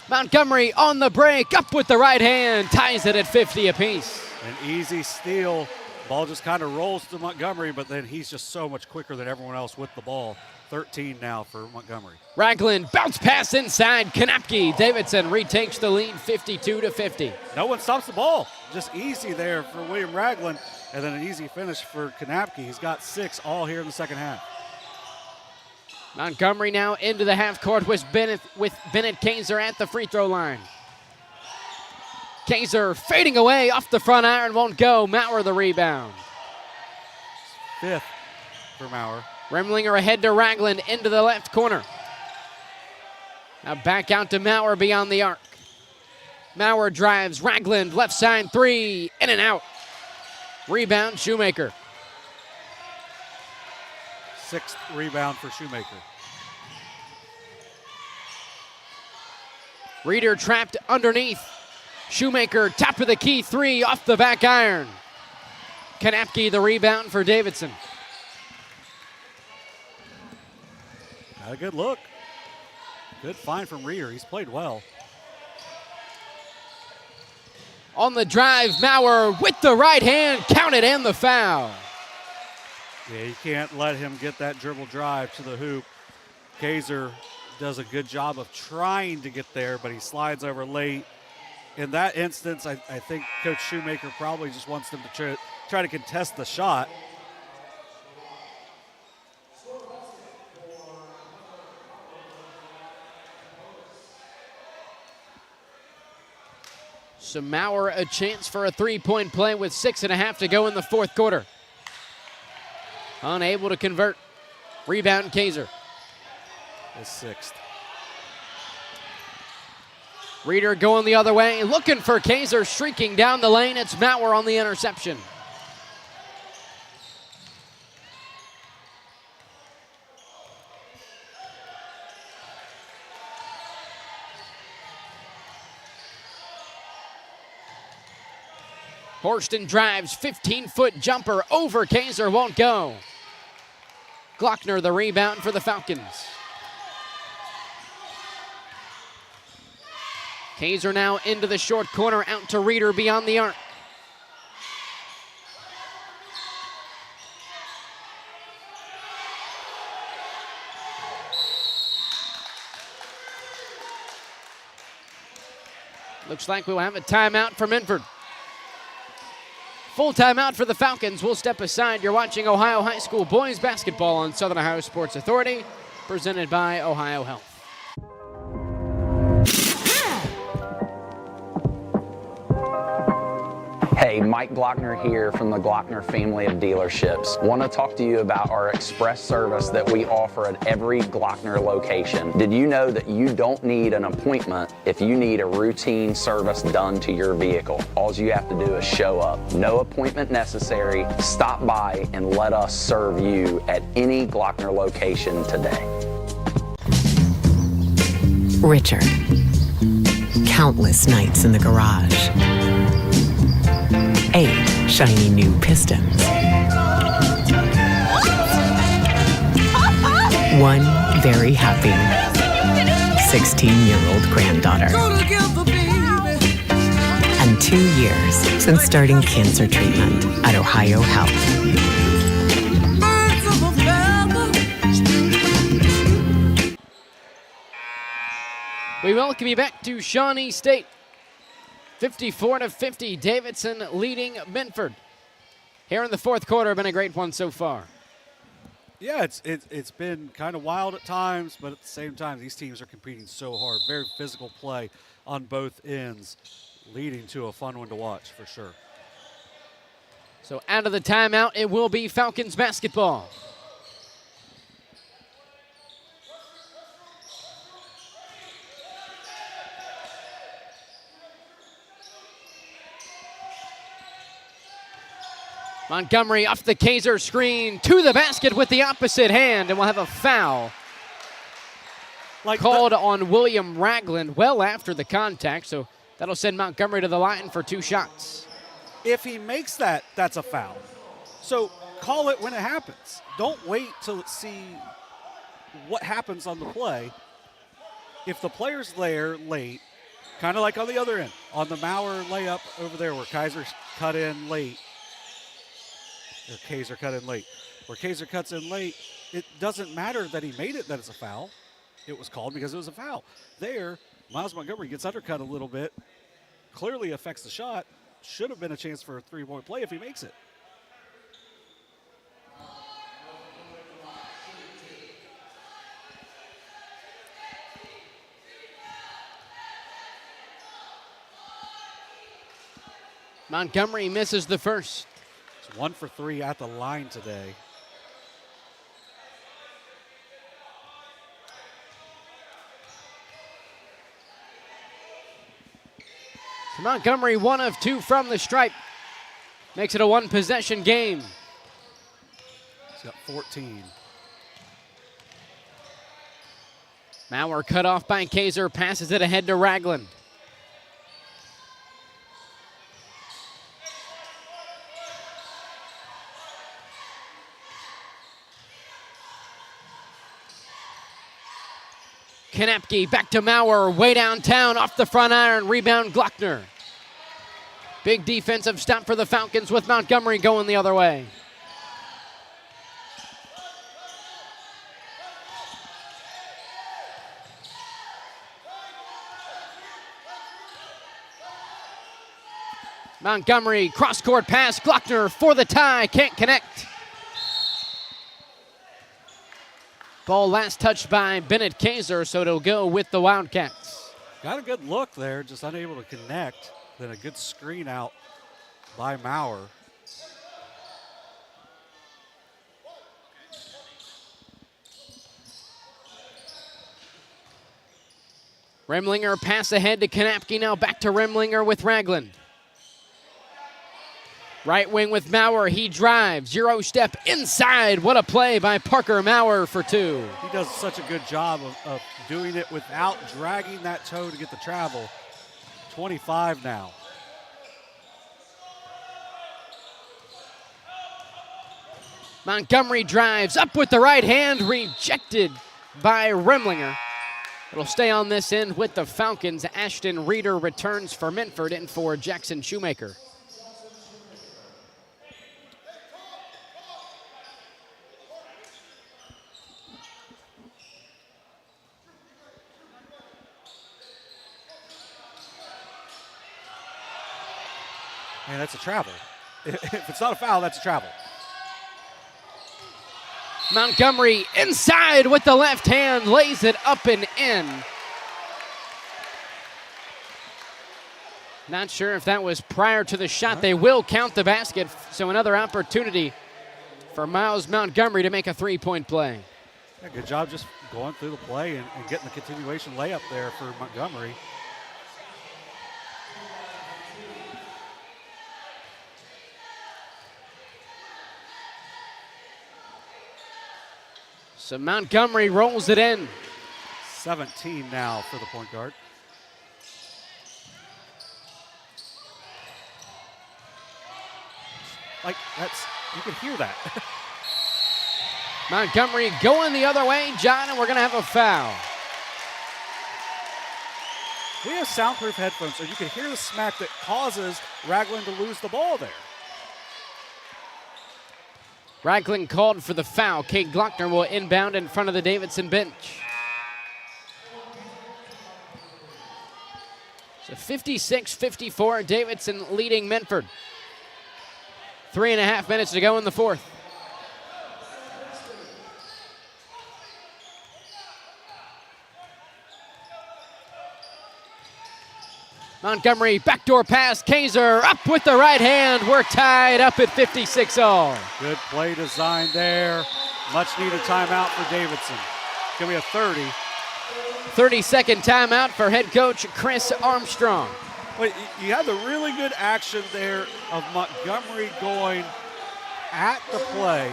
Montgomery on the break, up with the right hand, ties it at 50 apiece. An easy steal. Ball just kind of rolls to Montgomery, but then he's just so much quicker than everyone else with the ball. 13 now for Montgomery. Ragland, bounce pass inside. Kanapke. Davidson retakes the lead 52-50. No one stops the ball. Just easy there for William Ragland, and then an easy finish for Kanapke. He's got 6 all here in the second half. Montgomery now into the half court with Bennett Kaiser at the free throw line. Kaiser fading away off the front iron, won't go. Maurer the rebound. 5th for Maurer. Rimlinger ahead to Ragland into the left corner. Now back out to Maurer beyond the arc. Maurer drives, Ragland left side 3, in and out. Rebound Shoemaker. 6th rebound for Shoemaker. Reeder trapped underneath. Shoemaker, top of the key 3 off the back iron. Kanapke the rebound for Davidson. Got a good look. Good find from Reeder. He's played well. On the drive, Maurer with the right hand, counted and the foul. Yeah, you can't let him get that dribble drive to the hoop. Kaiser does a good job of trying to get there, but he slides over late. In that instance, I think Coach Shoemaker probably just wants them to try to contest the shot. So Maurer a chance for a three-point play with 6.5 to go in the fourth quarter. Unable to convert. Rebound Kaiser. His 6th. Reeder going the other way, looking for Kaiser, streaking down the lane. It's Maurer on the interception. Horston drives, 15-foot jumper over Kaiser, won't go. Glockner the rebound for the Falcons. Kaiser now into the short corner, out to Reeder beyond the arc. Looks like we'll have a timeout for Minford. Full timeout for the Falcons. We'll step aside. You're watching Ohio High School boys basketball on Southern Ohio Sports Authority, presented by Ohio Health. Hey, Mike Mike Glockner here from the Glockner family of dealerships. Want to talk to you about our express service that we offer at every Glockner location. Did you know that you don't need an appointment if you need a routine service done to your vehicle? All you have to do is show up. No appointment necessary. Stop by and let us serve you at any Glockner location today. Richard. Countless nights in the garage. 8 shiny new pistons. 1 very happy 16-year-old granddaughter. And 2 years since starting cancer treatment at Ohio Health. We welcome you back to Shawnee State. 54-50, Davidson leading Minford. Here in the fourth quarter, been a great one so far. Yeah, it's been kind of wild at times, but at the same time, these teams are competing so hard. Very physical play on both ends, leading to a fun one to watch for sure. So out of the timeout, it will be Falcons basketball. Montgomery off the Kaiser screen to the basket with the opposite hand, and we'll have a foul called on William Ragland well after the contact, so that'll send Montgomery to the line for 2 shots. If he makes that, that's a foul. So call it when it happens. Don't wait to see what happens on the play. If the player's there late, kind of like on the other end, on the Maurer layup over there where Kaiser cut in late, or Kaiser cut in late. Where Kaiser cuts in late, it doesn't matter that he made it that it's a foul. It was called because it was a foul. There, Miles Montgomery gets undercut a little bit. Clearly affects the shot. Should have been a chance for a 3-point play if he makes it. Montgomery misses the first. 1 for 3 at the line today. So Montgomery 1 of 2 from the stripe. Makes it a 1-possession game. He's got 14. Maurer cut off by Kaiser, passes it ahead to Ragland. Kanapke back to Maurer, way downtown, off the front iron, rebound Glockner. Big defensive stop for the Falcons with Montgomery going the other way. Montgomery, cross-court pass, Glockner for the tie, can't connect. Ball last touched by Bennett Kaiser, so it'll go with the Wildcats. Got a good look there, just unable to connect. Then a good screen out by Maurer. Remlinger pass ahead to Kanapke, now back to Remlinger with Ragland. Right wing with Maurer, he drives, 0-step inside. What a play by Parker Maurer for 2. He does such a good job of doing it without dragging that toe to get the travel. 25 now. Montgomery drives up with the right hand, rejected by Remlinger. It'll stay on this end with the Falcons. Ashton Reeder returns for Minford and for Jackson Shoemaker. Man, that's a travel. If it's not a foul, that's a travel. Montgomery inside with the left hand, lays it up and in. Not sure if that was prior to the shot. They will count the basket, so another opportunity for Miles Montgomery to make a three-point play. Yeah, good job just going through the play and getting the continuation layup there for Montgomery. So Montgomery rolls it in. 17 now for the point guard. Like, you can hear that. Montgomery going the other way, John, and we're going to have a foul. We have soundproof headphones, so you can hear the smack that causes Ragland to lose the ball there. Ragland called for the foul. Kate Glockner will inbound in front of the Davidson bench. So 56-54, Davidson leading Minford. 3.5 minutes to go in the fourth. Montgomery, backdoor pass, Kaiser up with the right hand. We're tied up at 56 all. Good play design there. Much needed timeout for Davidson. Give me a 30. 30-second timeout for head coach Chris Armstrong. But you had the really good action there of Montgomery going at the play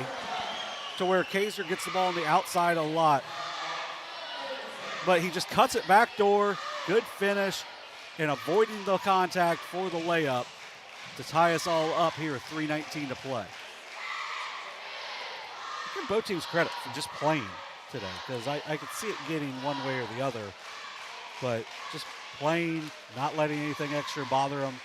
to where Kaiser gets the ball on the outside a lot. But he just cuts it backdoor, good finish, and avoiding the contact for the layup to tie us all up here with 3:19 to play. I give both teams credit for just playing today, because I could see it getting one way or the other, but just playing, not letting anything extra bother them.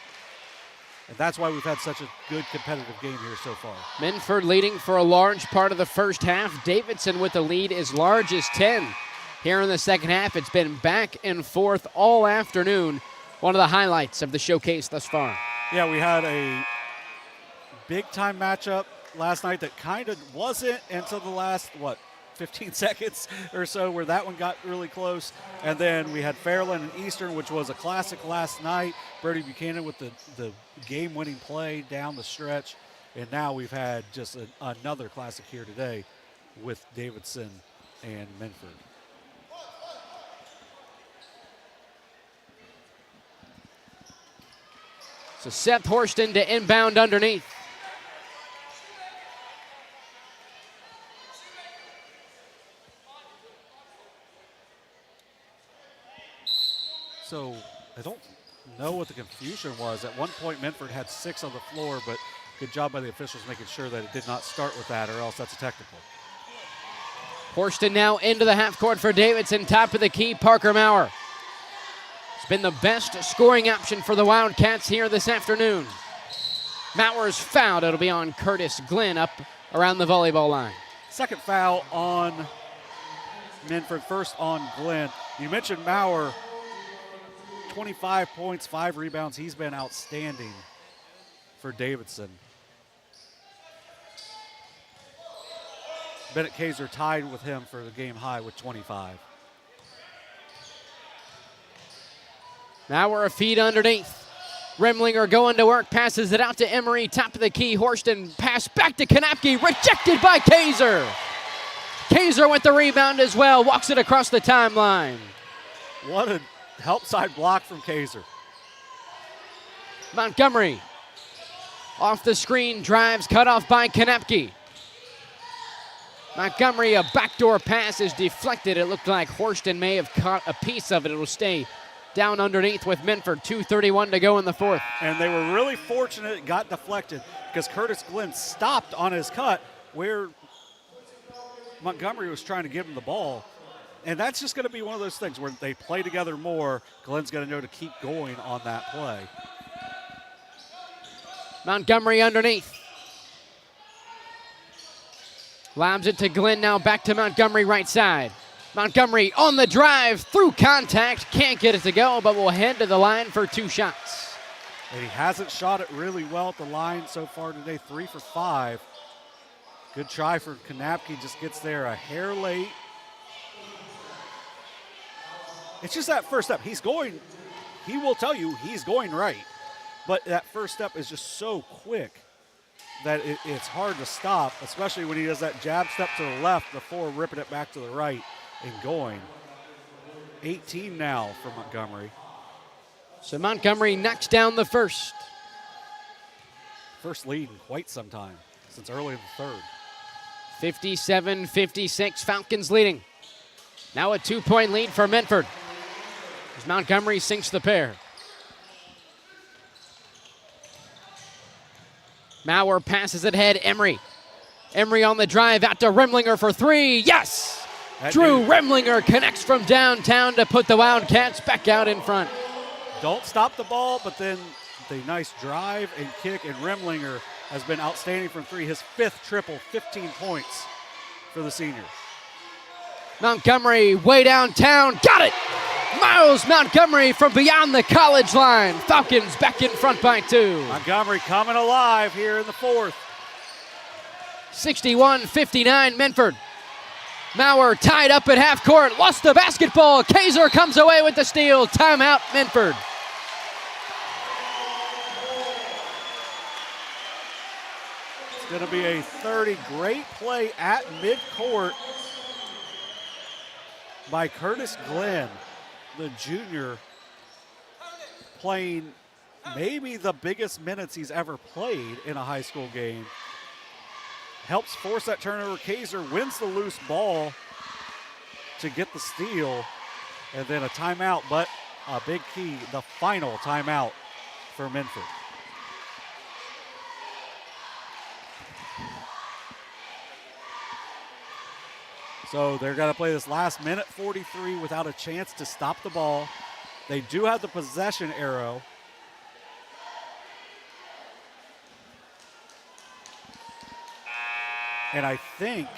And that's why we've had such a good competitive game here so far. Minford leading for a large part of the first half. Davidson with the lead as large as 10. Here in the second half, it's been back and forth all afternoon. One of the highlights of the showcase thus far. Yeah, we had a big-time matchup last night that kind of wasn't until the last, 15 seconds or so, where that one got really close. And then we had Fairland and Eastern, which was a classic last night. Brody Buchanan with the game-winning play down the stretch. And now we've had just another classic here today with Davidson and Minford. So Seth Horston to inbound underneath. So I don't know what the confusion was. At one point, Minford had 6 on the floor, but good job by the officials making sure that it did not start with that, or else that's a technical. Horston now into the half court for Davidson. Top of the key, Parker Maurer. It's been the best scoring option for the Wildcats here this afternoon. Maurer's fouled. It'll be on Curtis Glenn up around the volleyball line. Second foul on Minford, first on Glenn. You mentioned Maurer, 25 points, 5 rebounds. He's been outstanding for Davidson. Bennett Kaiser tied with him for the game high with 25. Now we're a feed underneath. Remlinger going to work, passes it out to Emery, top of the key. Horston pass back to Kanapke, rejected by Kaiser. Kaiser with the rebound as well, walks it across the timeline. What a help side block from Kaiser. Montgomery off the screen, drives, cut off by Kanapke. Montgomery, a backdoor pass is deflected. It looked like Horston may have caught a piece of it. It'll stay down underneath with Minford. 2:31 to go in the fourth. And they were really fortunate it got deflected, because Curtis Glenn stopped on his cut where Montgomery was trying to give him the ball. And that's just going to be one of those things where they play together more. Glenn's going to know to keep going on that play. Montgomery underneath. Lobs it to Glenn, now back to Montgomery right side. Montgomery on the drive, through contact, can't get it to go, but will head to the line for 2 shots. And he hasn't shot it really well at the line so far today, 3 for 5. Good try for Kanapke, just gets there a hair late. It's just that first step. He will tell you he's going right. but that first step is just so quick that it's hard to stop, especially when he does that jab step to the left before ripping it back to the right and going. 18 now for Montgomery. So Montgomery knocks down the first. First lead in quite some time, since early in the third. 57-56, Falcons leading. Now a 2-point lead for Minford, as Montgomery sinks the pair. Maurer passes it ahead, Emery. Emery on the drive, out to Remlinger for three, yes! Drew Remlinger connects from downtown to put the Wildcats back out in front. Don't stop the ball, but then the nice drive and kick, and Remlinger has been outstanding from three. His 5th triple, 15 points for the senior. Montgomery way downtown, got it! Miles Montgomery from beyond the college line. Falcons back in front by 2. Montgomery coming alive here in the 4th. 61-59 Minford. Maurer tied up at half court, lost the basketball. Kaiser comes away with the steal. Timeout, Minford. It's going to be a 30. Great play at midcourt by Curtis Glenn, the junior, playing maybe the biggest minutes he's ever played in a high school game. Helps force that turnover. Kaiser wins the loose ball to get the steal, and then a timeout, but a big key, the final timeout for Minford. So they're going to play this last minute 43 without a chance to stop the ball. They do have the possession arrow. And I think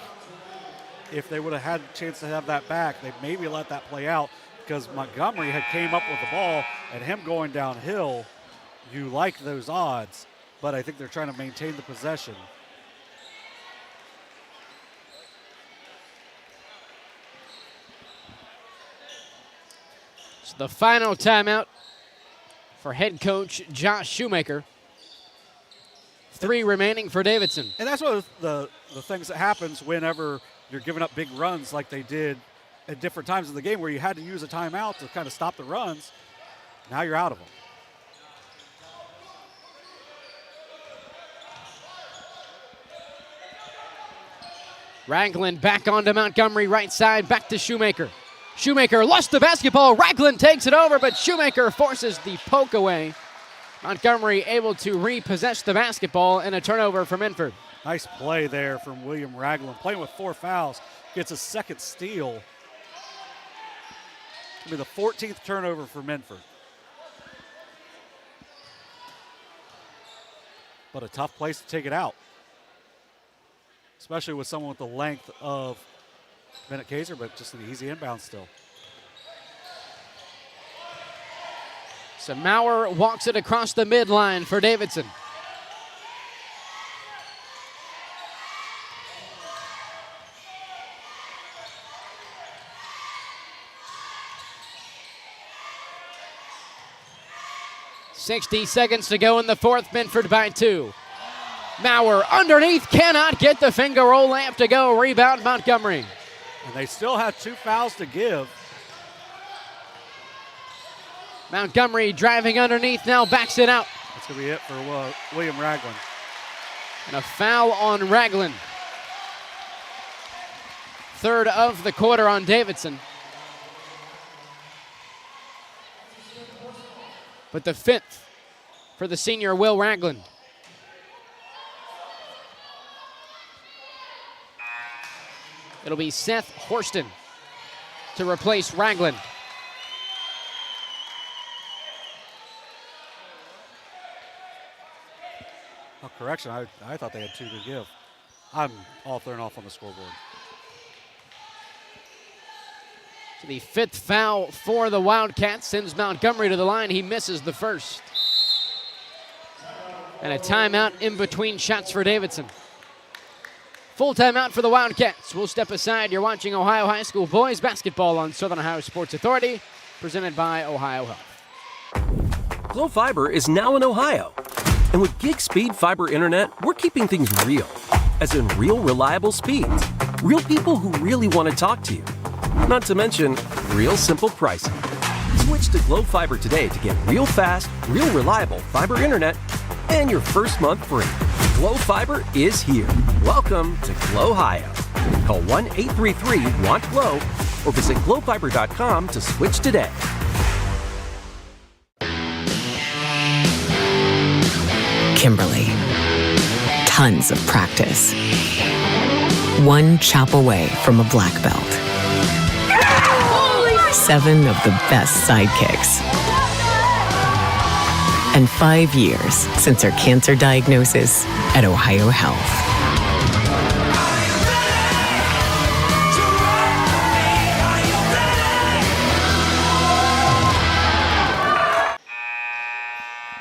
if they would have had a chance to have that back, they maybe let that play out, because Montgomery had came up with the ball, and him going downhill, you like those odds, but I think they're trying to maintain the possession. It's the final timeout for head coach Josh Shoemaker. 3 remaining for Davidson. And that's one of the things that happens whenever you're giving up big runs like they did at different times in the game, where you had to use a timeout to kind of stop the runs. Now you're out of them. Ragland back onto Montgomery, right side, back to Shoemaker. Shoemaker lost the basketball. Ragland takes it over, but Shoemaker forces the poke away. Montgomery able to repossess the basketball, and a turnover for Minford. Nice play there from William Ragland, playing with 4 fouls, gets a second steal. It'll be the 14th turnover for Minford. But a tough place to take it out, especially with someone with the length of Bennett Kaiser, but just an easy inbound still. So Maurer walks it across the midline for Davidson. .60 seconds to go in the 4th, Minford by 2. Maurer underneath, cannot get the finger roll layup to go. Rebound Montgomery. And they still have 2 fouls to give. Montgomery driving underneath, now backs it out. That's going to be it for William Ragland. And a foul on Ragland. 3rd of the quarter on Davidson. But the 5th for the senior Will Ragland. It'll be Seth Horston to replace Ragland. Oh, correction, I thought they had 2 to give. I'm all thrown off on the scoreboard. So the 5th foul for the Wildcats sends Montgomery to the line. He misses the first. And a timeout in between shots for Davidson. Full timeout for the Wildcats. We'll step aside. You're watching Ohio High School boys basketball on Southern Ohio Sports Authority, presented by Ohio Health. Glow Fiber is now in Ohio. And with gig speed fiber internet, we're keeping things real. As in real, reliable speeds. Real people who really want to talk to you. Not to mention, real simple pricing. Switch to Glow Fiber today to get real fast, real reliable fiber internet and your first month free. Glow Fiber is here. Welcome to Glow Ohio. Call 1-833-WANT-GLOW or visit glowfiber.com to switch today. Kimberly. Tons of practice. One chop away from a black belt. 7 of the best sidekicks. And 5 years since her cancer diagnosis at Ohio Health.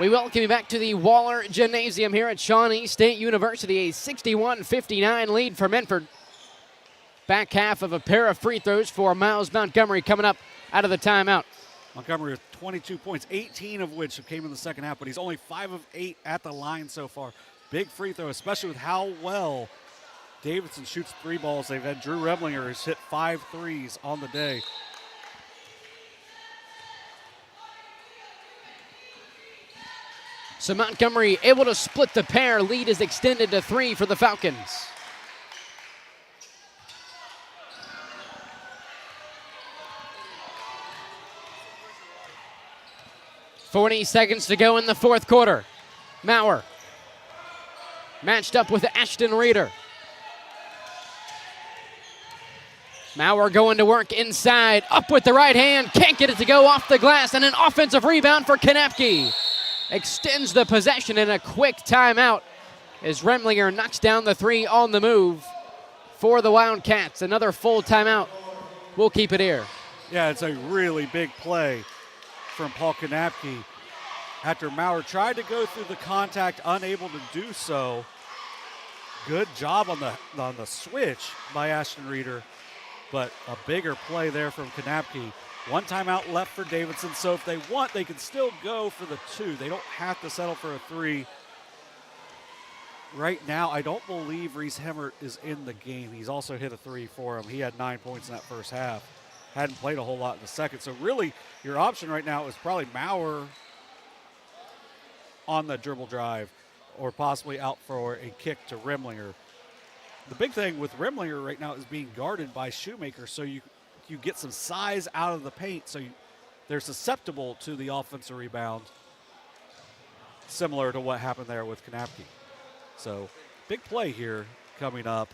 We welcome you back to the Waller Gymnasium here at Shawnee State University. A 61-59 lead for Minford. Back half of a pair of free throws for Miles Montgomery coming up out of the timeout. Montgomery with 22 points, 18 of which came in the second half, but he's only 5 of 8 at the line so far. Big free throw, especially with how well Davidson shoots 3 balls. They've had Drew Remlinger who's hit 5 threes on the day. So Montgomery able to split the pair. Lead is extended to 3 for the Falcons. .40 seconds to go in the fourth quarter. Maurer matched up with Ashton Reeder. Maurer going to work inside, up with the right hand, can't get it to go off the glass, and an offensive rebound for Kanapke. Extends the possession in a quick timeout as Remlinger knocks down the 3 on the move for the Wildcats. Another full timeout. We'll keep it here. Yeah, it's a really big play from Paul Kanapke. After Maurer tried to go through the contact, unable to do so. Good job on the switch by Ashton Reeder, but a bigger play there from Kanapke. 1 timeout left for Davidson, so if they want, they can still go for the 2. They don't have to settle for a 3. Right now, I don't believe Reese Hemmert is in the game. He's also hit a 3 for him. He had 9 points in that first half. Hadn't played a whole lot in the second. So really, your option right now is probably Maurer on the dribble drive or possibly out for a kick to Remlinger. The big thing with Remlinger right now is being guarded by Shoemaker, so you get some size out of the paint, so they're susceptible to the offensive rebound, similar to what happened there with Kanapke. So big play here coming up.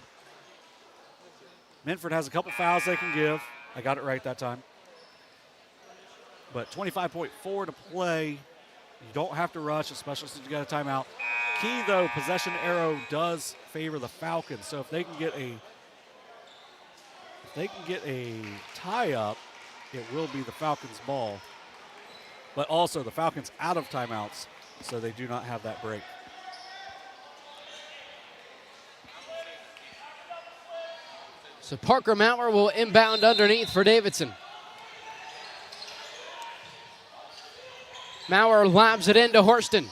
Minford has a couple fouls they can give. I got it right that time. But 25.4 to play. You don't have to rush, especially since you got a timeout. Key, though, possession arrow does favor the Falcons. So if they can get a tie-up, it will be the Falcons' ball. But also the Falcons out of timeouts, so they do not have that break. So Parker Maurer will inbound underneath for Davidson. Maurer lobs it into Horston.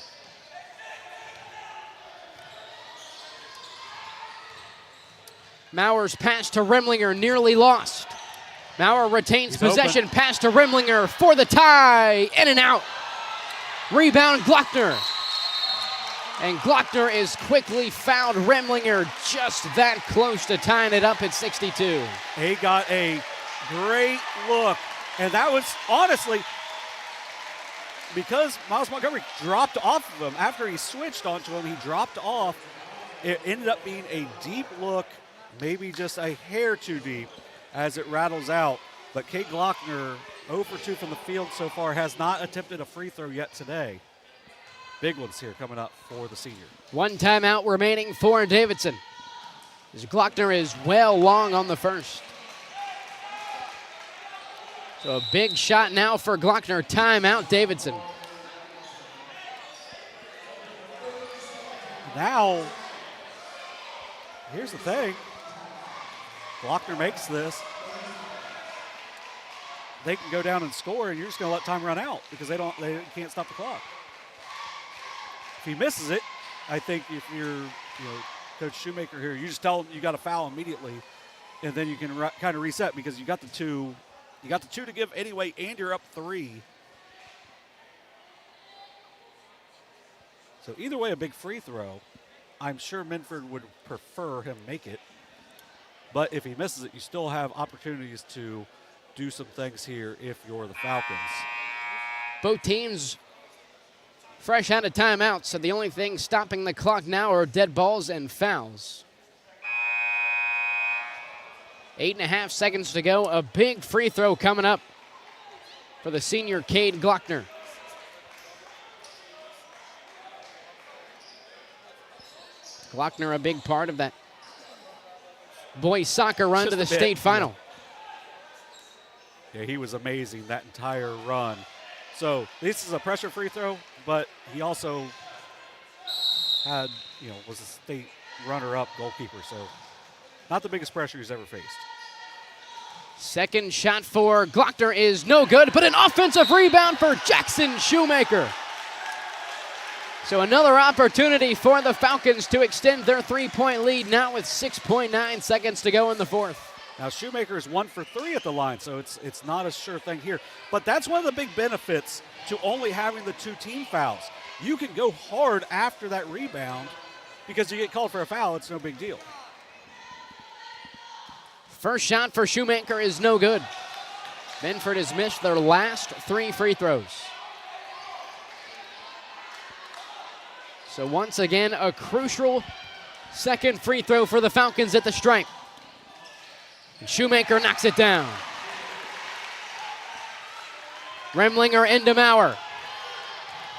Maurer's pass to Remlinger nearly lost. Maurer retains possession, open. Pass to Remlinger for the tie, in and out. Rebound Glockner. And Glockner is quickly fouled. Remlinger just that close to tying it up at 62. He got a great look. And that was honestly, because Miles Montgomery dropped off of him, after he switched onto him, he dropped off. It ended up being a deep look, maybe just a hair too deep as it rattles out. But Kate Glockner, 0 for 2 from the field so far, has not attempted a free throw yet today. Big ones here coming up for the senior. 1 timeout remaining for Davidson, as Glockner is well long on the first. So a big shot now for Glockner. Timeout, Davidson. Now, here's the thing. Glockner makes this. they can go down and score, and you're just going to let time run out because they can't stop the clock. If he misses it, I think if you're Coach Shoemaker here, you just tell him you got to foul immediately, and then you can kind of reset because you got the two. You got the 2 to give anyway, and you're up 3. So either way, a big free throw. I'm sure Minford would prefer him make it. But if he misses it, you still have opportunities to do some things here if you're the Falcons. Both teams fresh out of timeout, so the only thing stopping the clock now are dead balls and fouls. 8.5 seconds to go. A big free throw coming up for the senior Cade Glockner. Glockner, a big part of that boys soccer run to the state final. Yeah, he was amazing that entire run. So this is a pressure free throw, but he also had, was a state runner-up goalkeeper. So not the biggest pressure he's ever faced. Second shot for Glockner is no good, but an offensive rebound for Jackson Shoemaker. So another opportunity for the Falcons to extend their 3-point lead now with 6.9 seconds to go in the fourth. Now Shoemaker is 1 for 3 at the line, so it's not a sure thing here. But that's one of the big benefits to only having the 2 team fouls. You can go hard after that rebound because you get called for a foul. It's no big deal. First shot for Shoemaker is no good. Minford has missed their last 3 free throws. So once again, a crucial second free throw for the Falcons at the stripe. And Shoemaker knocks it down. Remlinger into Maurer.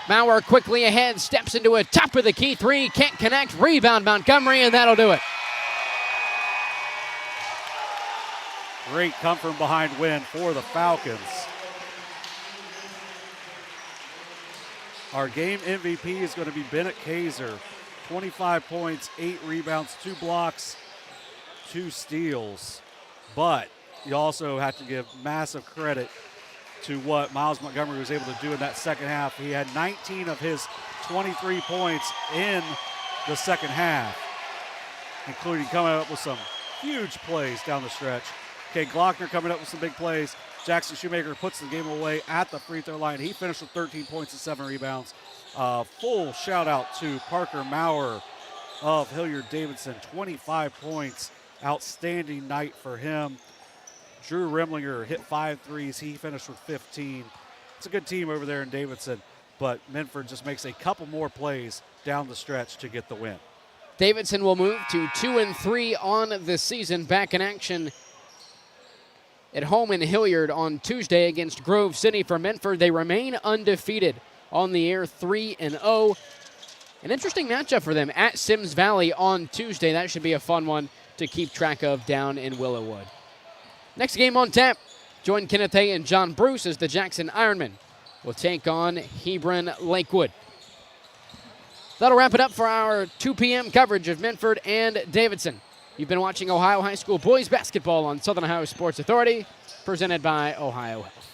Maurer quickly ahead, steps into a top of the key 3, can't connect, rebound Montgomery, and that'll do it. Great come from behind win for the Falcons. Our game MVP is going to be Bennett Kaiser. 25 points, 8 rebounds, 2 blocks, 2 steals. But you also have to give massive credit to what Miles Montgomery was able to do in that second half. He had 19 of his 23 points in the second half, including coming up with some huge plays down the stretch. Okay, Glockner coming up with some big plays. Jackson Shoemaker puts the game away at the free throw line. He finished with 13 points and 7 rebounds. Full shout out to Parker Maurer of Hilliard Davidson, 25 points. Outstanding night for him. Drew Remlinger hit 5 threes. He finished with 15. It's a good team over there in Davidson, but Minford just makes a couple more plays down the stretch to get the win. Davidson will move to 2-3 on the season, back in action at home in Hilliard on Tuesday against Grove City. For Minford, they remain undefeated on the year, 3-0. An interesting matchup for them at Sims Valley on Tuesday. That should be a fun one to keep track of down in Willowwood. Next game on tap, join Kenneth Hay and John Bruce as the Jackson Ironmen will take on Hebron Lakewood. That'll wrap it up for our 2 p.m. coverage of Minford and Davidson. You've been watching Ohio High School boys basketball on Southern Ohio Sports Authority, presented by Ohio Health.